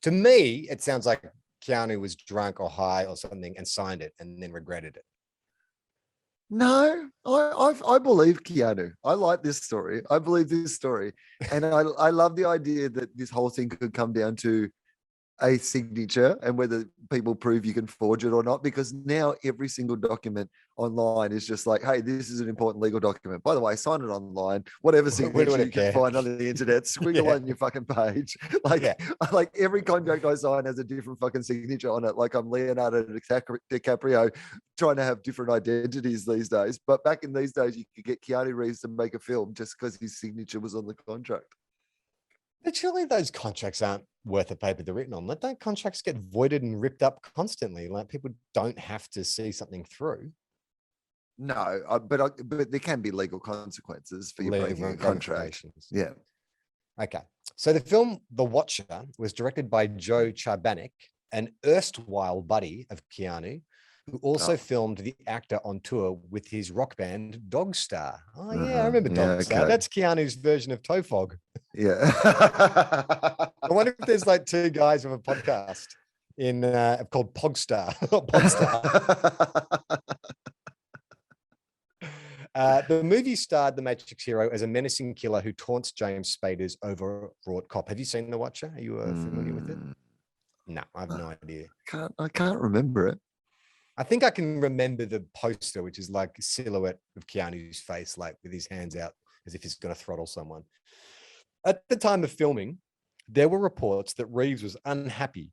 Speaker 2: To me, it sounds like Keanu was drunk or high or something and signed it and then regretted it.
Speaker 3: No, I believe Keanu. I like this story. I believe this story. And I love the idea that this whole thing could come down to a signature and whether people prove you can forge it or not, because now every single document online is just like, hey, this is an important legal document. By the way, sign it online, whatever signature you can find on the internet, squiggle on your fucking page. Like every contract I sign has a different fucking signature on it. Like I'm Leonardo DiCaprio trying to have different identities these days. But back in these days, you could get Keanu Reeves to make a film just because his signature was on the contract.
Speaker 2: But surely those contracts aren't worth the paper they're written on. Don't contracts get voided and ripped up constantly? Like people don't have to see something through.
Speaker 3: No, but there can be legal consequences for your breaking a contract. Yeah.
Speaker 2: Okay. So the film The Watcher was directed by Joe Charbanek, an erstwhile buddy of Keanu, who also filmed the actor on tour with his rock band Dogstar. Oh yeah, I remember Dogstar. Okay. That's Keanu's version of TOFOP.
Speaker 3: Yeah.
Speaker 2: I wonder if there's like 2 guys with a podcast called Pogstar. Pogstar. The movie starred the Matrix hero as a menacing killer who taunts James Spader's overwrought cop. Have you seen The Watcher? Are you familiar with it? No, I have no idea.
Speaker 3: I can't remember it.
Speaker 2: I think I can remember the poster, which is like a silhouette of Keanu's face, like with his hands out as if he's going to throttle someone. At the time of filming, there were reports that Reeves was unhappy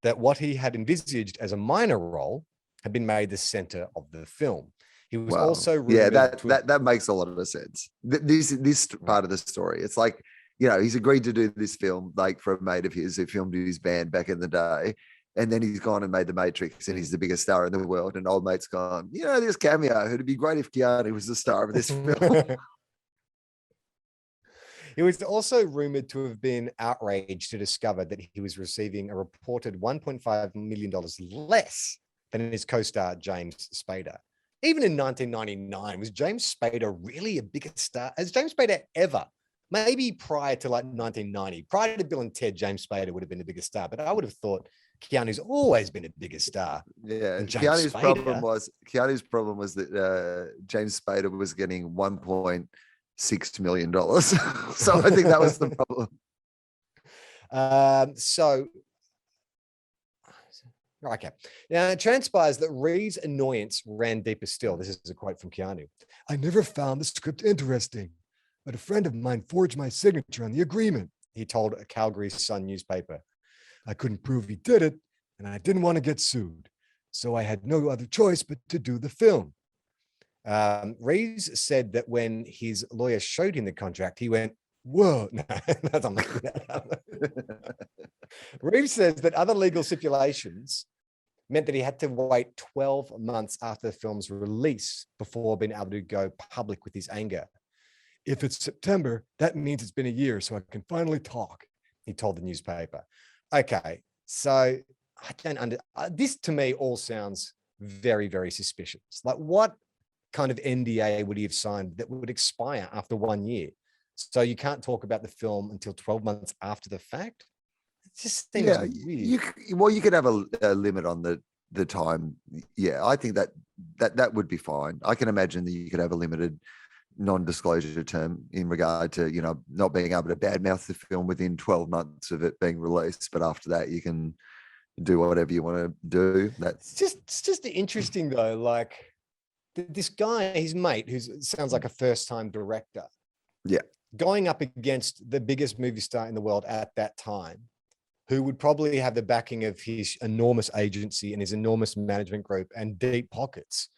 Speaker 2: that what he had envisaged as a minor role had been made the center of the film. He was also
Speaker 3: that makes a lot of sense. This part of the story, it's like, you know, he's agreed to do this film like for a mate of his who filmed his band back in the day. And then he's gone and made The Matrix and he's the biggest star in the world. And old mate's gone, you know, this cameo, it'd be great if Keanu was the star of this film.
Speaker 2: He was also rumored to have been outraged to discover that he was receiving a reported $1.5 million less than his co-star James Spader. Even in 1999, was James Spader really a bigger star? Has James Spader ever, maybe prior to like 1990, prior to Bill and Ted, James Spader would have been a bigger star, but I would have thought Keanu's always been a bigger star.
Speaker 3: Yeah,
Speaker 2: than James
Speaker 3: Keanu's problem was that James Spader was getting $1.6 million. So I think that was the problem.
Speaker 2: Okay. Now, it transpires that Ree's annoyance ran deeper still. This is a quote from Keanu. I never found the script interesting, but a friend of mine forged my signature on the agreement, he told a Calgary Sun newspaper. I couldn't prove he did it, and I didn't want to get sued. So I had no other choice but to do the film. Reeves said that when his lawyer showed him the contract, he went, whoa. No, I'm making that up. Reeves says that other legal stipulations meant that he had to wait 12 months after the film's release before being able to go public with his anger. If it's September, that means it's been a year, so I can finally talk, he told the newspaper. Okay, so I don't this to me all sounds very, very suspicious. Like, what kind of NDA would he have signed that would expire after 1 year? So you can't talk about the film until 12 months after the fact? It just seems weird.
Speaker 3: You could have a limit on the time. Yeah, I think that would be fine. I can imagine that you could have a limited non-disclosure term in regard to, not being able to badmouth the film within 12 months of it being released, but after that you can do whatever you want to do. That's
Speaker 2: just interesting though. Like this guy, his mate, who sounds like a first-time director, going up against the biggest movie star in the world at that time, who would probably have the backing of his enormous agency and his enormous management group and deep pockets,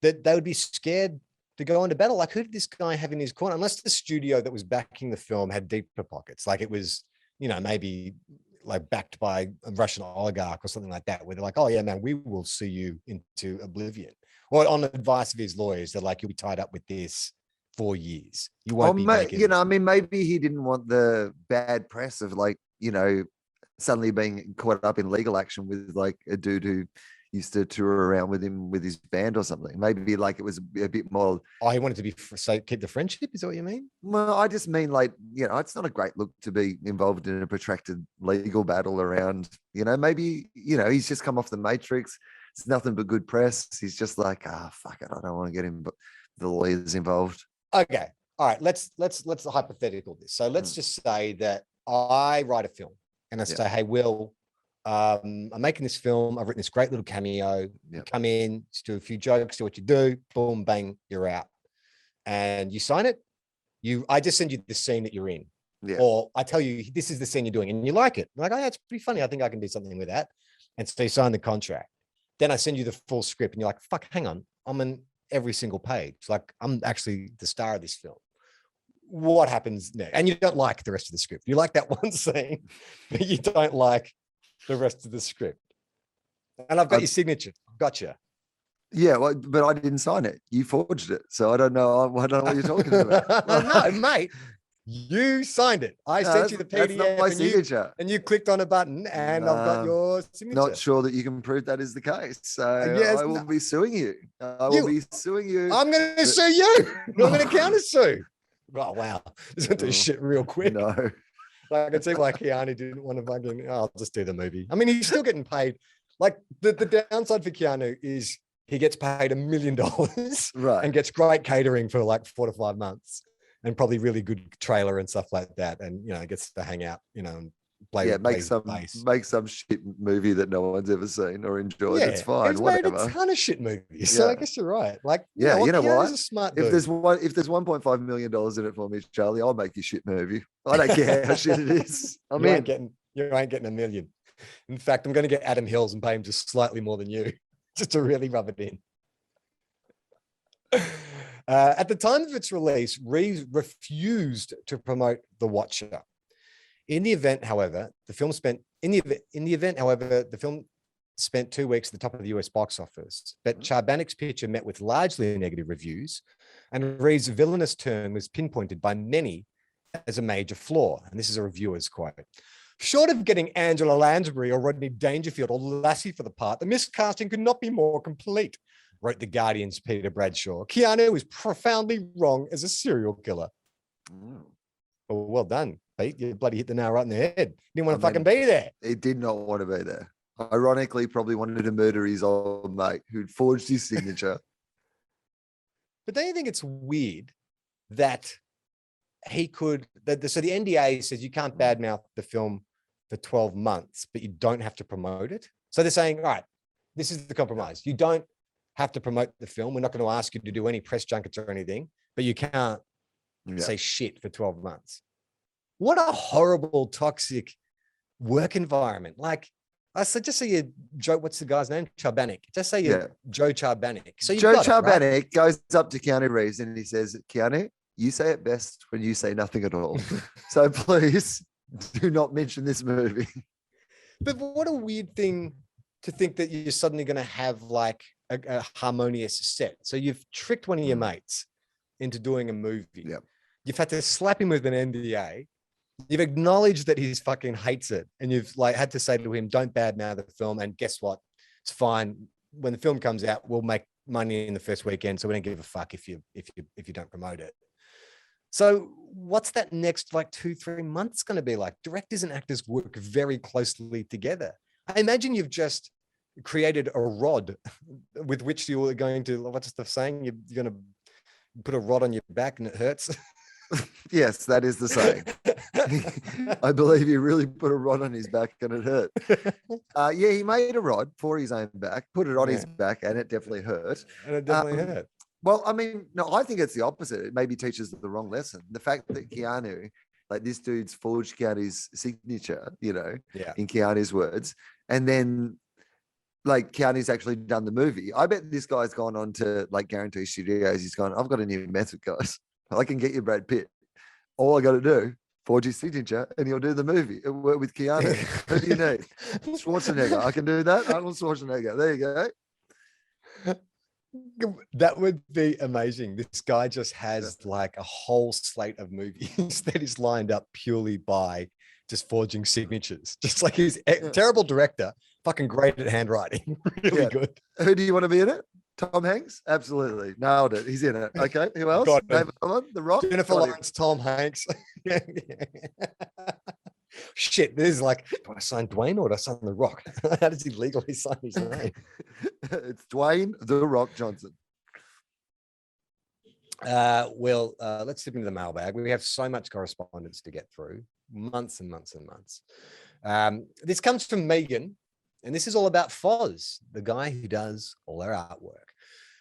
Speaker 2: that they would be scared to go into battle. Like, who did this guy have in his corner? Unless the studio that was backing the film had deeper pockets, like it was, maybe like backed by a Russian oligarch or something like that, where they're like, oh yeah, man, we will see you into oblivion. Or on advice of his lawyers, they're like, you'll be tied up with this 4 years. You won't be making
Speaker 3: maybe he didn't want the bad press of suddenly being caught up in legal action with like a dude who used to tour around with him with his band or something. Maybe like it was a bit more.
Speaker 2: Oh, he wanted to be keep the friendship. Is that what you mean?
Speaker 3: Well, I just mean it's not a great look to be involved in a protracted legal battle around. Maybe he's just come off The Matrix. It's nothing but good press. He's just like, fuck it, I don't want to get him, but the lawyers involved.
Speaker 2: Okay, all right. Let's hypothetical this. So let's just say that I write a film and I say, hey, Will, I'm making this film. I've written this great little cameo. You come in, just do a few jokes, do what you do, boom, bang, you're out. And you sign it. I just send you the scene that you're in. Yeah. Or I tell you, this is the scene you're doing, and you like it. I'm like, oh, yeah, it's pretty funny. I think I can do something with that. And so you sign the contract. Then I send you the full script, and you're like, fuck, hang on. I'm in every single page. Like, I'm actually the star of this film. What happens next? And you don't like the rest of the script. You like that one scene, but you don't like the rest of the script. And I've got your signature. Gotcha.
Speaker 3: Yeah, well, but I didn't sign it. You forged it. So I don't know what you're talking about.
Speaker 2: No, mate. You signed it. I sent you the PDF. That's not my signature. And you clicked on a button, and I've got your signature.
Speaker 3: Not sure that you can prove that is the case. So I will be suing you. I will be suing you.
Speaker 2: I'm going to sue you. I'm going to counter sue. Oh, wow. This is going to do shit real quick.
Speaker 3: No.
Speaker 2: Like, I can see why Keanu didn't want to fucking, I'll just do the movie. I mean, he's still getting paid. Like, the downside for Keanu is he gets paid $1 million and gets great catering for like 4 to 5 months and probably really good trailer and stuff like that. And, gets to hang out, and play.
Speaker 3: Make some shit movie that no one's ever seen or enjoyed. Yeah, it's fine.
Speaker 2: He's made a ton of shit movies. So I guess you're right. Like,
Speaker 3: you know what?
Speaker 2: A smart dude.
Speaker 3: If there's $1.5 million in it for me, Charlie, I'll make you shit movie. I don't care how shit it is. You ain't getting
Speaker 2: $1 million. In fact, I'm going to get Adam Hills and pay him just slightly more than you, just to really rub it in. At the time of its release, Reeves refused to promote The Watcher. In the event, however, the film spent 2 weeks at the top of the US box office. But Charbanik's picture met with largely negative reviews, and Reeves' villainous turn was pinpointed by many as a major flaw. And this is a reviewer's quote. Short of getting Angela Lansbury or Rodney Dangerfield or Lassie for the part, the miscasting could not be more complete, wrote The Guardian's Peter Bradshaw. Keanu is profoundly wrong as a serial killer. Well done, Pete. You bloody hit the nail right in the head. Didn't want to fucking be there.
Speaker 3: He did not want to be there. Ironically, probably wanted to murder his old mate who'd forged his signature.
Speaker 2: But don't you think it's weird that he could, so the NDA says you can't badmouth the film for 12 months, but you don't have to promote it. So they're saying, all right, this is the compromise. You don't have to promote the film. We're not going to ask you to do any press junkets or anything, but you can't say shit for 12 months. What a horrible, toxic work environment. Like, I said, just say you Joe, what's the guy's name? Charbanic. Just say you Joe Charbanic. So
Speaker 3: Joe Charbanic goes up to Keanu Reeves and he says, Keanu, you say it best when you say nothing at all. So please do not mention this movie.
Speaker 2: But what a weird thing to think that you're suddenly going to have like a harmonious set. So you've tricked one of your mates into doing a movie.
Speaker 3: Yep.
Speaker 2: You've had to slap him with an NDA. You've acknowledged that he fucking hates it. And you've like had to say to him, don't badmouth the film. And guess what? It's fine. When the film comes out, we'll make money in the first weekend. So we don't give a fuck if you don't promote it. So what's that next like 2-3 months going to be like? Directors and actors work very closely together. I imagine you've just created a rod with which you are going to, what's the saying? You're going to put a rod on your back and it hurts.
Speaker 3: Yes, that is the saying. I believe he really put a rod on his back and it hurt. Yeah, he made a rod for his own back, put it on his back, and it definitely hurt.
Speaker 2: And it definitely hurt.
Speaker 3: Well, I mean, no, I think it's the opposite. It maybe teaches the wrong lesson. The fact that Keanu, like this dude's forged Keanu's signature, in Keanu's words, and then like Keanu's actually done the movie. I bet this guy's gone on to like Guarantee Studios. He's gone, I've got a new method, guys. I can get you Brad Pitt. All I got to do, forge his signature, and he'll do the movie. It'll work with Keanu. Who do you need? Schwarzenegger. I can do that. Arnold Schwarzenegger. There you
Speaker 2: go. That would be amazing. This guy just has like a whole slate of movies that is lined up purely by just forging signatures. Just like he's a terrible director, fucking great at handwriting. Really good.
Speaker 3: Who do you want to be in it? Tom Hanks? Absolutely. Nailed it. He's in it. Okay. Who else? The Rock?
Speaker 2: Jennifer Lawrence, Tom Hanks. Shit, this is like, do I sign Dwayne or do I sign The Rock? How does he legally sign his name?
Speaker 3: It's Dwayne The Rock Johnson.
Speaker 2: Let's dip into the mailbag. We have so much correspondence to get through, months and months and months. This comes from Megan, and this is all about Foz, the guy who does all our artwork.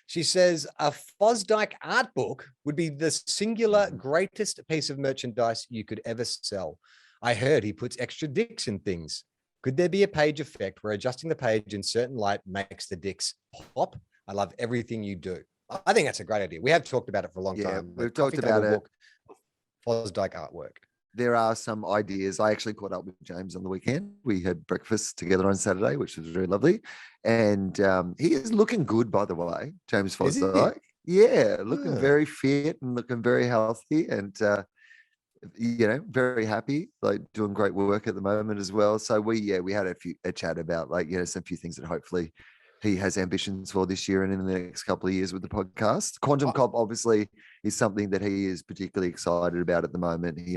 Speaker 2: She says, a Fosdyke art book would be the singular greatest piece of merchandise you could ever sell. I heard he puts extra dicks in things. Could there be a page effect where adjusting the page in certain light makes the dicks pop? I love everything you do. I think that's a great idea. We have talked about it for a long time.
Speaker 3: We've talked about it.
Speaker 2: Fosdyke artwork.
Speaker 3: There are some ideas. I actually caught up with James on the weekend. We had breakfast together on Saturday, which was very lovely. And he is looking good, by the way, James Fosdyke. Yeah, looking very fit and looking very healthy and, very happy, like doing great work at the moment as well. So we had a chat about like, some few things that hopefully he has ambitions for this year and in the next couple of years with the podcast. Quantum Cop obviously is something that he is particularly excited about at the moment, and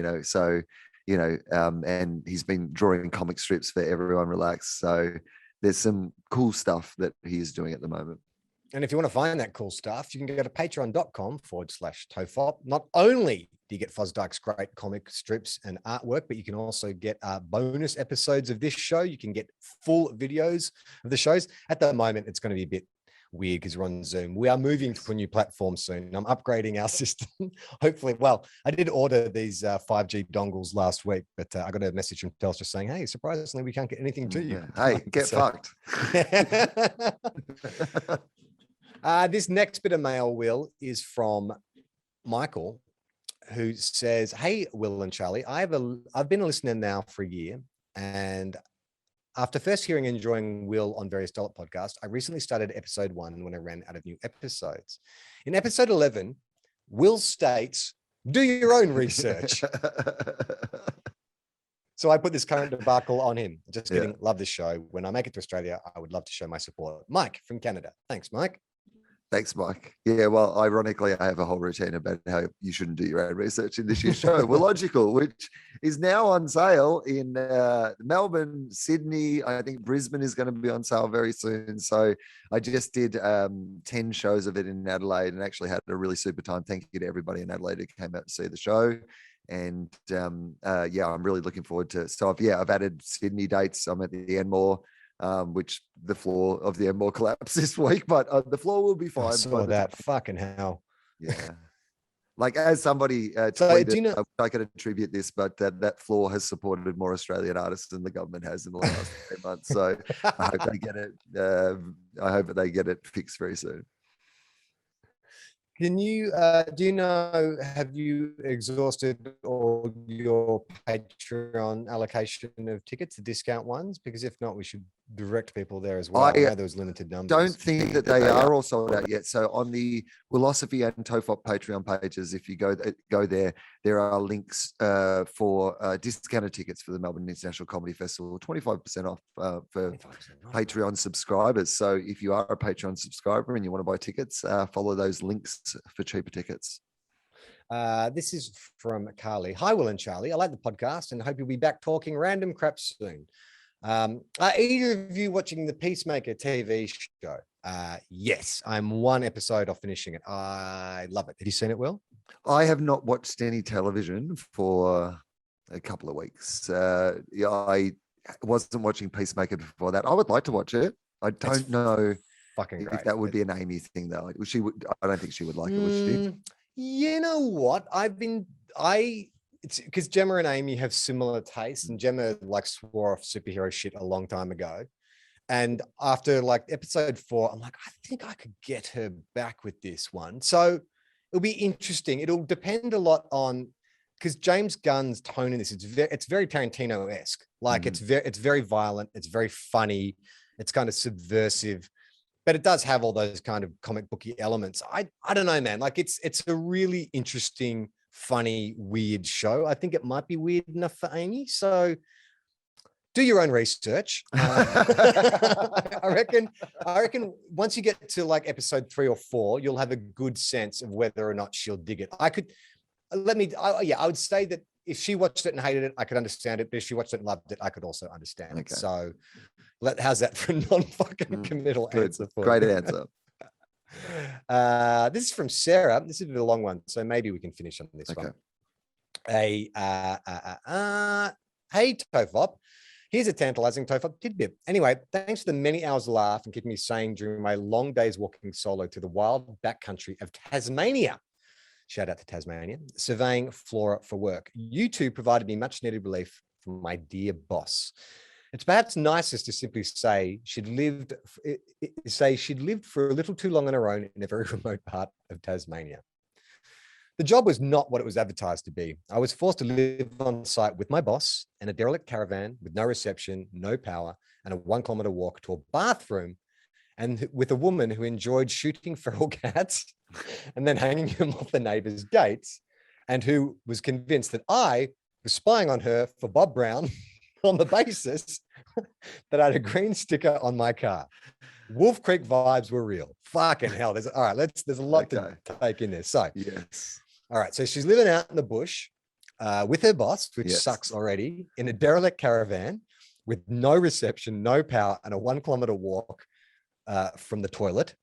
Speaker 3: he's been drawing comic strips for Everyone Relax. So there's some cool stuff that he is doing at the moment.
Speaker 2: And if you want to find that cool stuff, you can go to patreon.com/TOFOP. Not only do you get Fosdyke's great comic strips and artwork, but you can also get bonus episodes of this show. You can get full videos of the shows. At the moment, it's going to be a bit weird because we're on Zoom. We are moving to a new platform soon. I'm upgrading our system. Hopefully, I did order these 5G dongles last week, but I got a message from Telstra saying, hey, surprisingly, we can't get anything to you.
Speaker 3: Hey, get fucked.
Speaker 2: This next bit of mail, Will, is from Michael, who says, hey, Will and Charlie, I've been a listener now for a year, and after first hearing and enjoying Will on various Dollop podcasts, I recently started episode 1 when I ran out of new episodes. In episode 11, Will states, Do your own research. So I put this current debacle on him. Just kidding.
Speaker 3: Yeah.
Speaker 2: Love this show. When I make it to Australia, I would love to show my support. Mike from Canada. Thanks, Mike.
Speaker 3: Thanks, Mike. Yeah, well, ironically, I have a whole routine about how you shouldn't do your own research in this year's show. Well, Logical, which is now on sale in Melbourne, Sydney. I think Brisbane is going to be on sale very soon. So I just did 10 shows of it in Adelaide and actually had a really super time. Thank you to everybody in Adelaide who came out to see the show. And yeah, I'm really looking forward to. So I've added Sydney dates. I'm at the Enmore. Which the floor of the Enmore collapsed this week, but the floor will be fine.
Speaker 2: I saw that. Fucking hell.
Speaker 3: Yeah. Like as somebody tweeted, do you know, I could attribute this, but that floor has supported more Australian artists than the government has in the last 3 months. So I hope they get it. I hope that they get it fixed very soon.
Speaker 2: Can you, do you know, have you exhausted all your Patreon allocation of tickets, the discount ones? Because if not, we should direct people there as well. I know there was limited numbers.
Speaker 3: Don't think that they are all sold out yet. So on the Philosophy and TOFOP Patreon pages, if you go there, there are links for discounted tickets for the Melbourne International Comedy Festival, 25% off for 25% off. Patreon subscribers. So if you are a Patreon subscriber and you want to buy tickets, follow those links for cheaper tickets.
Speaker 2: This is from Carly. Hi, Will and Charlie. I like the podcast and hope you'll be back talking random crap soon. Are either of you watching the Peacemaker TV show? Yes, I'm one episode off finishing it. I love it. Have you seen it, Will?
Speaker 3: I have not watched any television for a couple of weeks. Yeah, I wasn't watching Peacemaker before that. I would like to watch it. I don't know
Speaker 2: fucking
Speaker 3: if that would be an Amy thing though. She would. I don't think she would like it. Would she?
Speaker 2: You know what? It's because Gemma and Amy have similar tastes, and Gemma like swore off superhero shit a long time ago. And after like episode 4, I'm like, I think I could get her back with this one. So it'll be interesting. It'll depend a lot on, because James Gunn's tone in this, it's very Tarantino-esque. Like it's very violent. It's very funny. It's kind of subversive, but it does have all those kind of comic booky elements. I don't know, man. Like it's a really interesting, funny, weird show. I think it might be weird enough for Amy. So do your own research. I reckon once you get to like episode 3 or 4, you'll have a good sense of whether or not she'll dig it. I would say that if she watched it and hated it, I could understand it. But if she watched it and loved it, I could also understand it. So how's that for a non-fucking committal answer?
Speaker 3: Great answer.
Speaker 2: This is from Sarah. This is a long one, so maybe we can finish on this one. Hey, TOFOP. Here's a tantalizing TOFOP tidbit. Anyway, thanks for the many hours of laugh and keeping me sane during my long days walking solo to the wild backcountry of Tasmania. Shout out to Tasmania. Surveying flora for work. You two provided me much needed relief from my dear boss. It's perhaps nicest to simply say she'd lived for a little too long on her own in a very remote part of Tasmania. The job was not what it was advertised to be. I was forced to live on site with my boss in a derelict caravan with no reception, no power, and a 1 kilometer walk to a bathroom, and with a woman who enjoyed shooting feral cats and then hanging them off the neighbors' gates, and who was convinced that I was spying on her for Bob Brown on the basis that I had a green sticker on my car. Wolf Creek vibes were real. Fucking hell. There's a lot to take in there. So,
Speaker 3: yes.
Speaker 2: All right. So she's living out in the bush with her boss, which sucks already, in a derelict caravan with no reception, no power, and a 1 kilometer walk from the toilet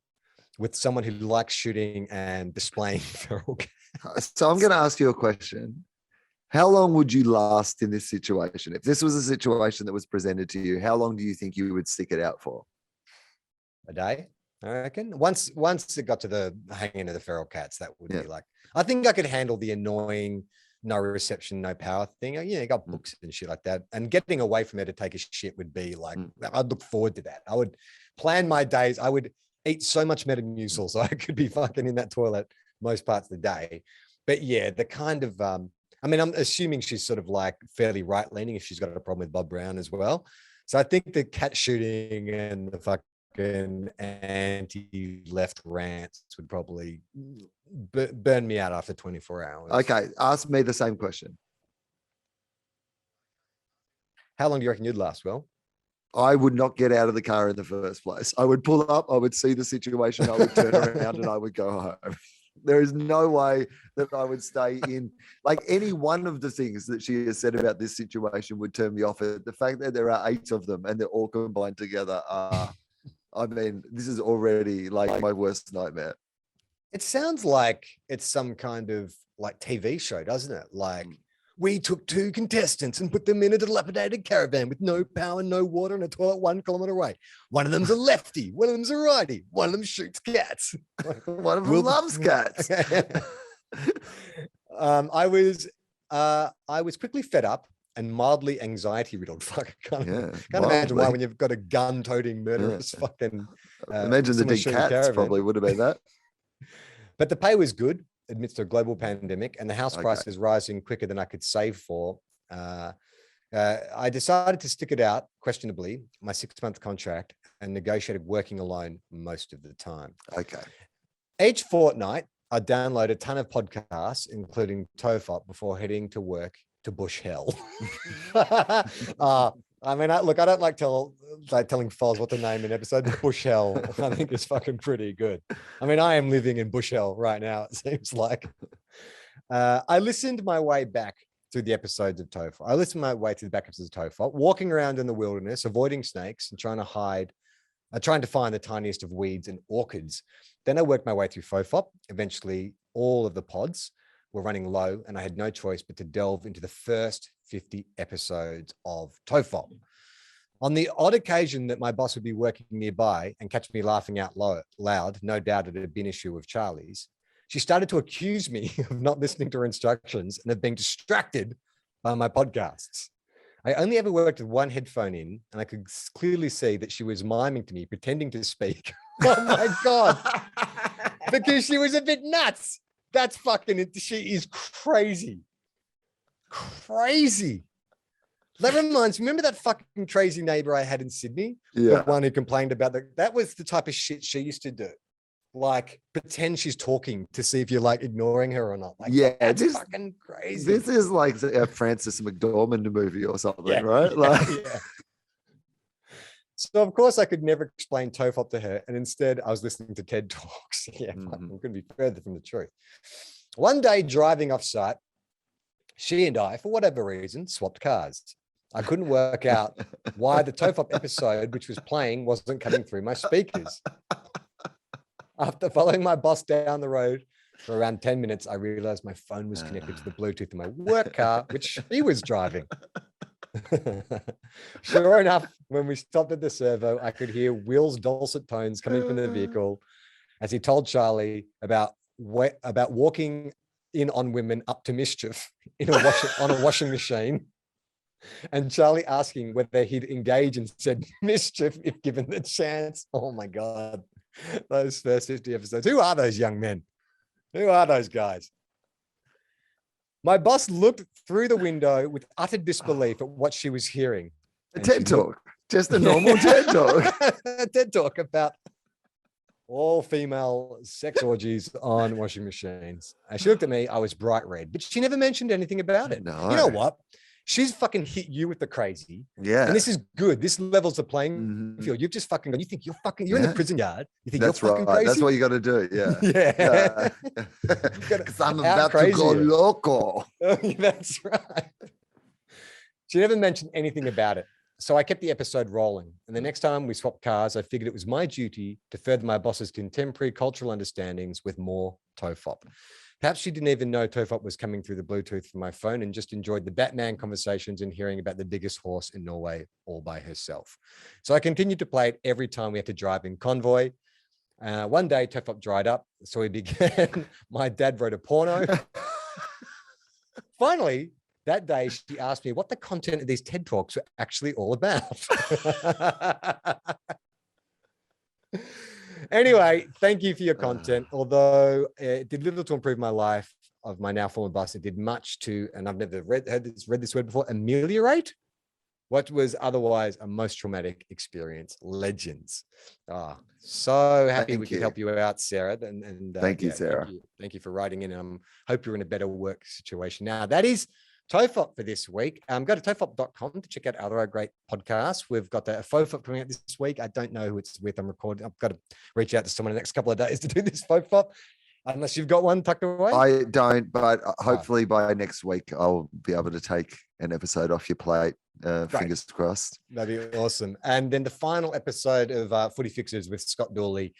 Speaker 2: with someone who likes shooting and displaying feral cats.
Speaker 3: So I'm going to ask you a question. How long would you last in this situation? If this was a situation that was presented to you, how long do you think you would stick it out for?
Speaker 2: A day, I reckon. Once it got to the hanging of the feral cats, that would be like, I think I could handle the annoying no reception, no power thing. You got books and shit like that. And getting away from her to take a shit would be like, I'd look forward to that. I would plan my days. I would eat so much Metamucil so I could be fucking in that toilet most parts of the day. But yeah, the kind of, I mean, I'm assuming she's sort of like fairly right leaning if she's got a problem with Bob Brown as well. So I think the cat shooting and the fucking anti-left rants would probably burn me out after 24 hours.
Speaker 3: Okay, ask me the same question.
Speaker 2: How long do you reckon you'd last, Will?
Speaker 3: I would not get out of the car in the first place. I would pull up, I would see the situation, I would turn around and I would go home. There is no way that I would stay in. Like, any one of the things that she has said about this situation would turn me off. The fact that there are 8 of them and they're all combined together are, I mean, this is already like my worst nightmare.
Speaker 2: It sounds like it's some kind of like TV show, doesn't it? Like, we took 2 contestants and put them in a dilapidated caravan with no power, no water, and a toilet 1 kilometer away. One of them's a lefty, one of them's a righty, one of them shoots cats.
Speaker 3: One of them loves cats.
Speaker 2: I was quickly fed up and mildly anxiety riddled. Fuck, can't imagine why when you've got a gun-toting murderous fucking.
Speaker 3: Imagine the dead cats caravan. Probably would have been that.
Speaker 2: But the pay was good amidst a global pandemic, and the house prices rising quicker than I could save for. I decided to stick it out, questionably, my 6-month contract, and negotiated working alone most of the time.
Speaker 3: Okay.
Speaker 2: Each fortnight, I download a ton of podcasts, including TOFOP, before heading to work to bush hell. I mean, I don't like telling Foz what to name an episode. Bush hell, I think, is fucking pretty good. I mean, I am living in bush hell right now, it seems like. I listened my way back through the episodes of TOFOP. I listened my way to the back episodes of TOFOP, walking around in the wilderness, avoiding snakes and trying to find the tiniest of weeds and orchids. Then I worked my way through FOFOP. Eventually, all of the pods were running low, and I had no choice but to delve into the first 50 episodes of TOFOP. On the odd occasion that my boss would be working nearby and catch me laughing out loud, no doubt it had been an issue of Charlie's, she started to accuse me of not listening to her instructions and of being distracted by my podcasts. I only ever worked with one headphone in, and I could clearly see that she was miming to me, pretending to speak. Oh my God. Because she was a bit nuts. That's fucking it. She is crazy. Crazy. That reminds me, remember that fucking crazy neighbor I had in Sydney?
Speaker 3: Yeah.
Speaker 2: The one who complained about that was the type of shit she used to do. Like, pretend she's talking to see if you're like ignoring her or not. Like,
Speaker 3: yeah,
Speaker 2: that's fucking crazy.
Speaker 3: This is like a Frances McDormand movie or something, right? Like,
Speaker 2: yeah. So of course I could never explain TOFOP to her, and instead I was listening to TED Talks. Yeah, I'm going to be further from the truth. One day, driving off site, she and I, for whatever reason, swapped cars. I couldn't work out why the TOFOP episode, which was playing, wasn't coming through my speakers. After following my boss down the road for around 10 minutes, I realized my phone was connected to the Bluetooth in my work car, which he was driving. Sure enough, when we stopped at the servo, I could hear Will's dulcet tones coming from the vehicle as he told Charlie about walking in on women up to mischief on a washing machine, and Charlie asking whether he'd engage in said mischief if given the chance. Oh my God, those first 50 episodes. Who are those young men? Who are those guys? My boss looked through the window with utter disbelief at what she was hearing.
Speaker 3: A TED Talk, just a normal TED Talk.
Speaker 2: A TED Talk about all female sex orgies on washing machines. She looked at me, I was bright red, but she never mentioned anything about it.
Speaker 3: No.
Speaker 2: You know what? She's fucking hit you with the crazy.
Speaker 3: Yeah.
Speaker 2: And this is good. This levels the playing field. You've just fucking gone, you think you're in the prison yard. You think
Speaker 3: that's
Speaker 2: you're fucking crazy.
Speaker 3: That's what you got to do. Yeah.
Speaker 2: Yeah.
Speaker 3: Because I'm about to go loco.
Speaker 2: That's right. She never mentioned anything about it. So I kept the episode rolling. And the next time we swapped cars, I figured it was my duty to further my boss's contemporary cultural understandings with more TOFOP. Perhaps she didn't even know TOFOP was coming through the Bluetooth from my phone and just enjoyed the Batman conversations and hearing about the biggest horse in Norway all by herself. So I continued to play it every time we had to drive in convoy. One day, TOFOP dried up, so we began. My dad wrote a porno. Finally, that day, she asked me what the content of these TED Talks were actually all about. Anyway, thank you for your content. Although it did little to improve my life of my now former boss, it did much to, and I've never read this word before, ameliorate. what was otherwise a most traumatic experience. Legends. So happy we could help you out, Sarah. And
Speaker 3: thank you, Sarah.
Speaker 2: Thank you for writing in. And I hope you're in a better work situation now. That is TOFOP for this week. Go to tofop.com to check out other great podcasts. We've got the FOFOP coming out this week. I don't know who it's with. I'm recording. I've got to reach out to someone in the next couple of days to do this FOFOP, unless you've got one tucked away.
Speaker 3: I don't, but hopefully by next week, I'll be able to take an episode off your plate. Fingers crossed.
Speaker 2: That'd be awesome. And then the final episode of Footy Fixers with Scott Dooley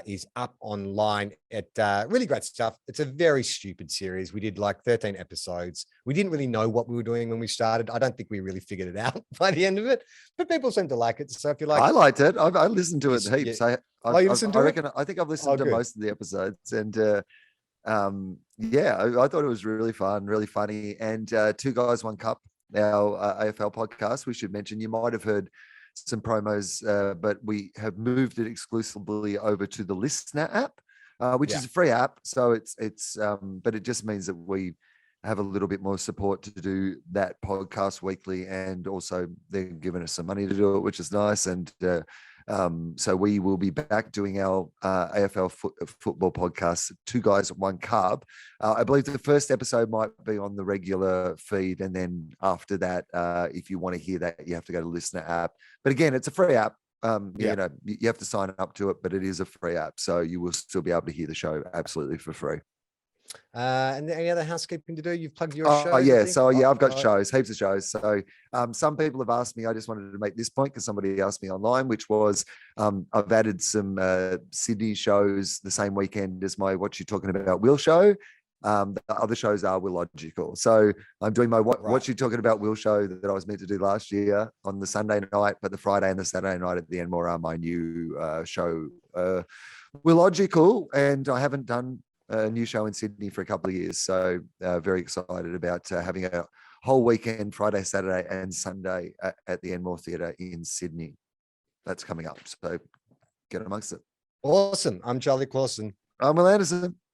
Speaker 2: is up online at really great stuff. It's a very stupid series. We did like 13 episodes. We didn't really know what we were doing when we started. I don't think we really figured it out by the end of it, but people seem to like it. So if you like,
Speaker 3: I liked it. I listened to it heaps.
Speaker 2: Yeah.
Speaker 3: I think I've listened to most of the episodes, and I thought it was really fun, really funny. And Two Guys, One Cup, our AFL podcast, we should mention, you might have heard some promos, but we have moved it exclusively over to the Listener app, which is a free app. So it's but it just means that we have a little bit more support to do that podcast weekly, and also they're giving us some money to do it, which is nice. And so we will be back doing our AFL football podcast, Two Guys, One Cup. I believe the first episode might be on the regular feed. And then after that, if you want to hear that, you have to go to Listener app. But again, it's a free app. You know, you have to sign up to it, but it is a free app. So you will still be able to hear the show absolutely for free.
Speaker 2: And any other housekeeping to do? You've plugged your show.
Speaker 3: Oh yeah, so yeah, I've got shows, heaps of shows. So some people have asked me, I just wanted to make this point because somebody asked me online, which was I've added some Sydney shows the same weekend as my What You Talking About Will show. The other shows are Willogical. So I'm doing my what You Talking About Will show that I was meant to do last year on the Sunday night, but the Friday and the Saturday night at the Enmore are my new show, Willogical, and I haven't done a new show in Sydney for a couple of years. So very excited about having a whole weekend, Friday, Saturday and Sunday at the Enmore Theatre in Sydney. That's coming up. So get amongst it.
Speaker 2: Awesome. I'm Charlie Clausen.
Speaker 3: I'm Will Anderson.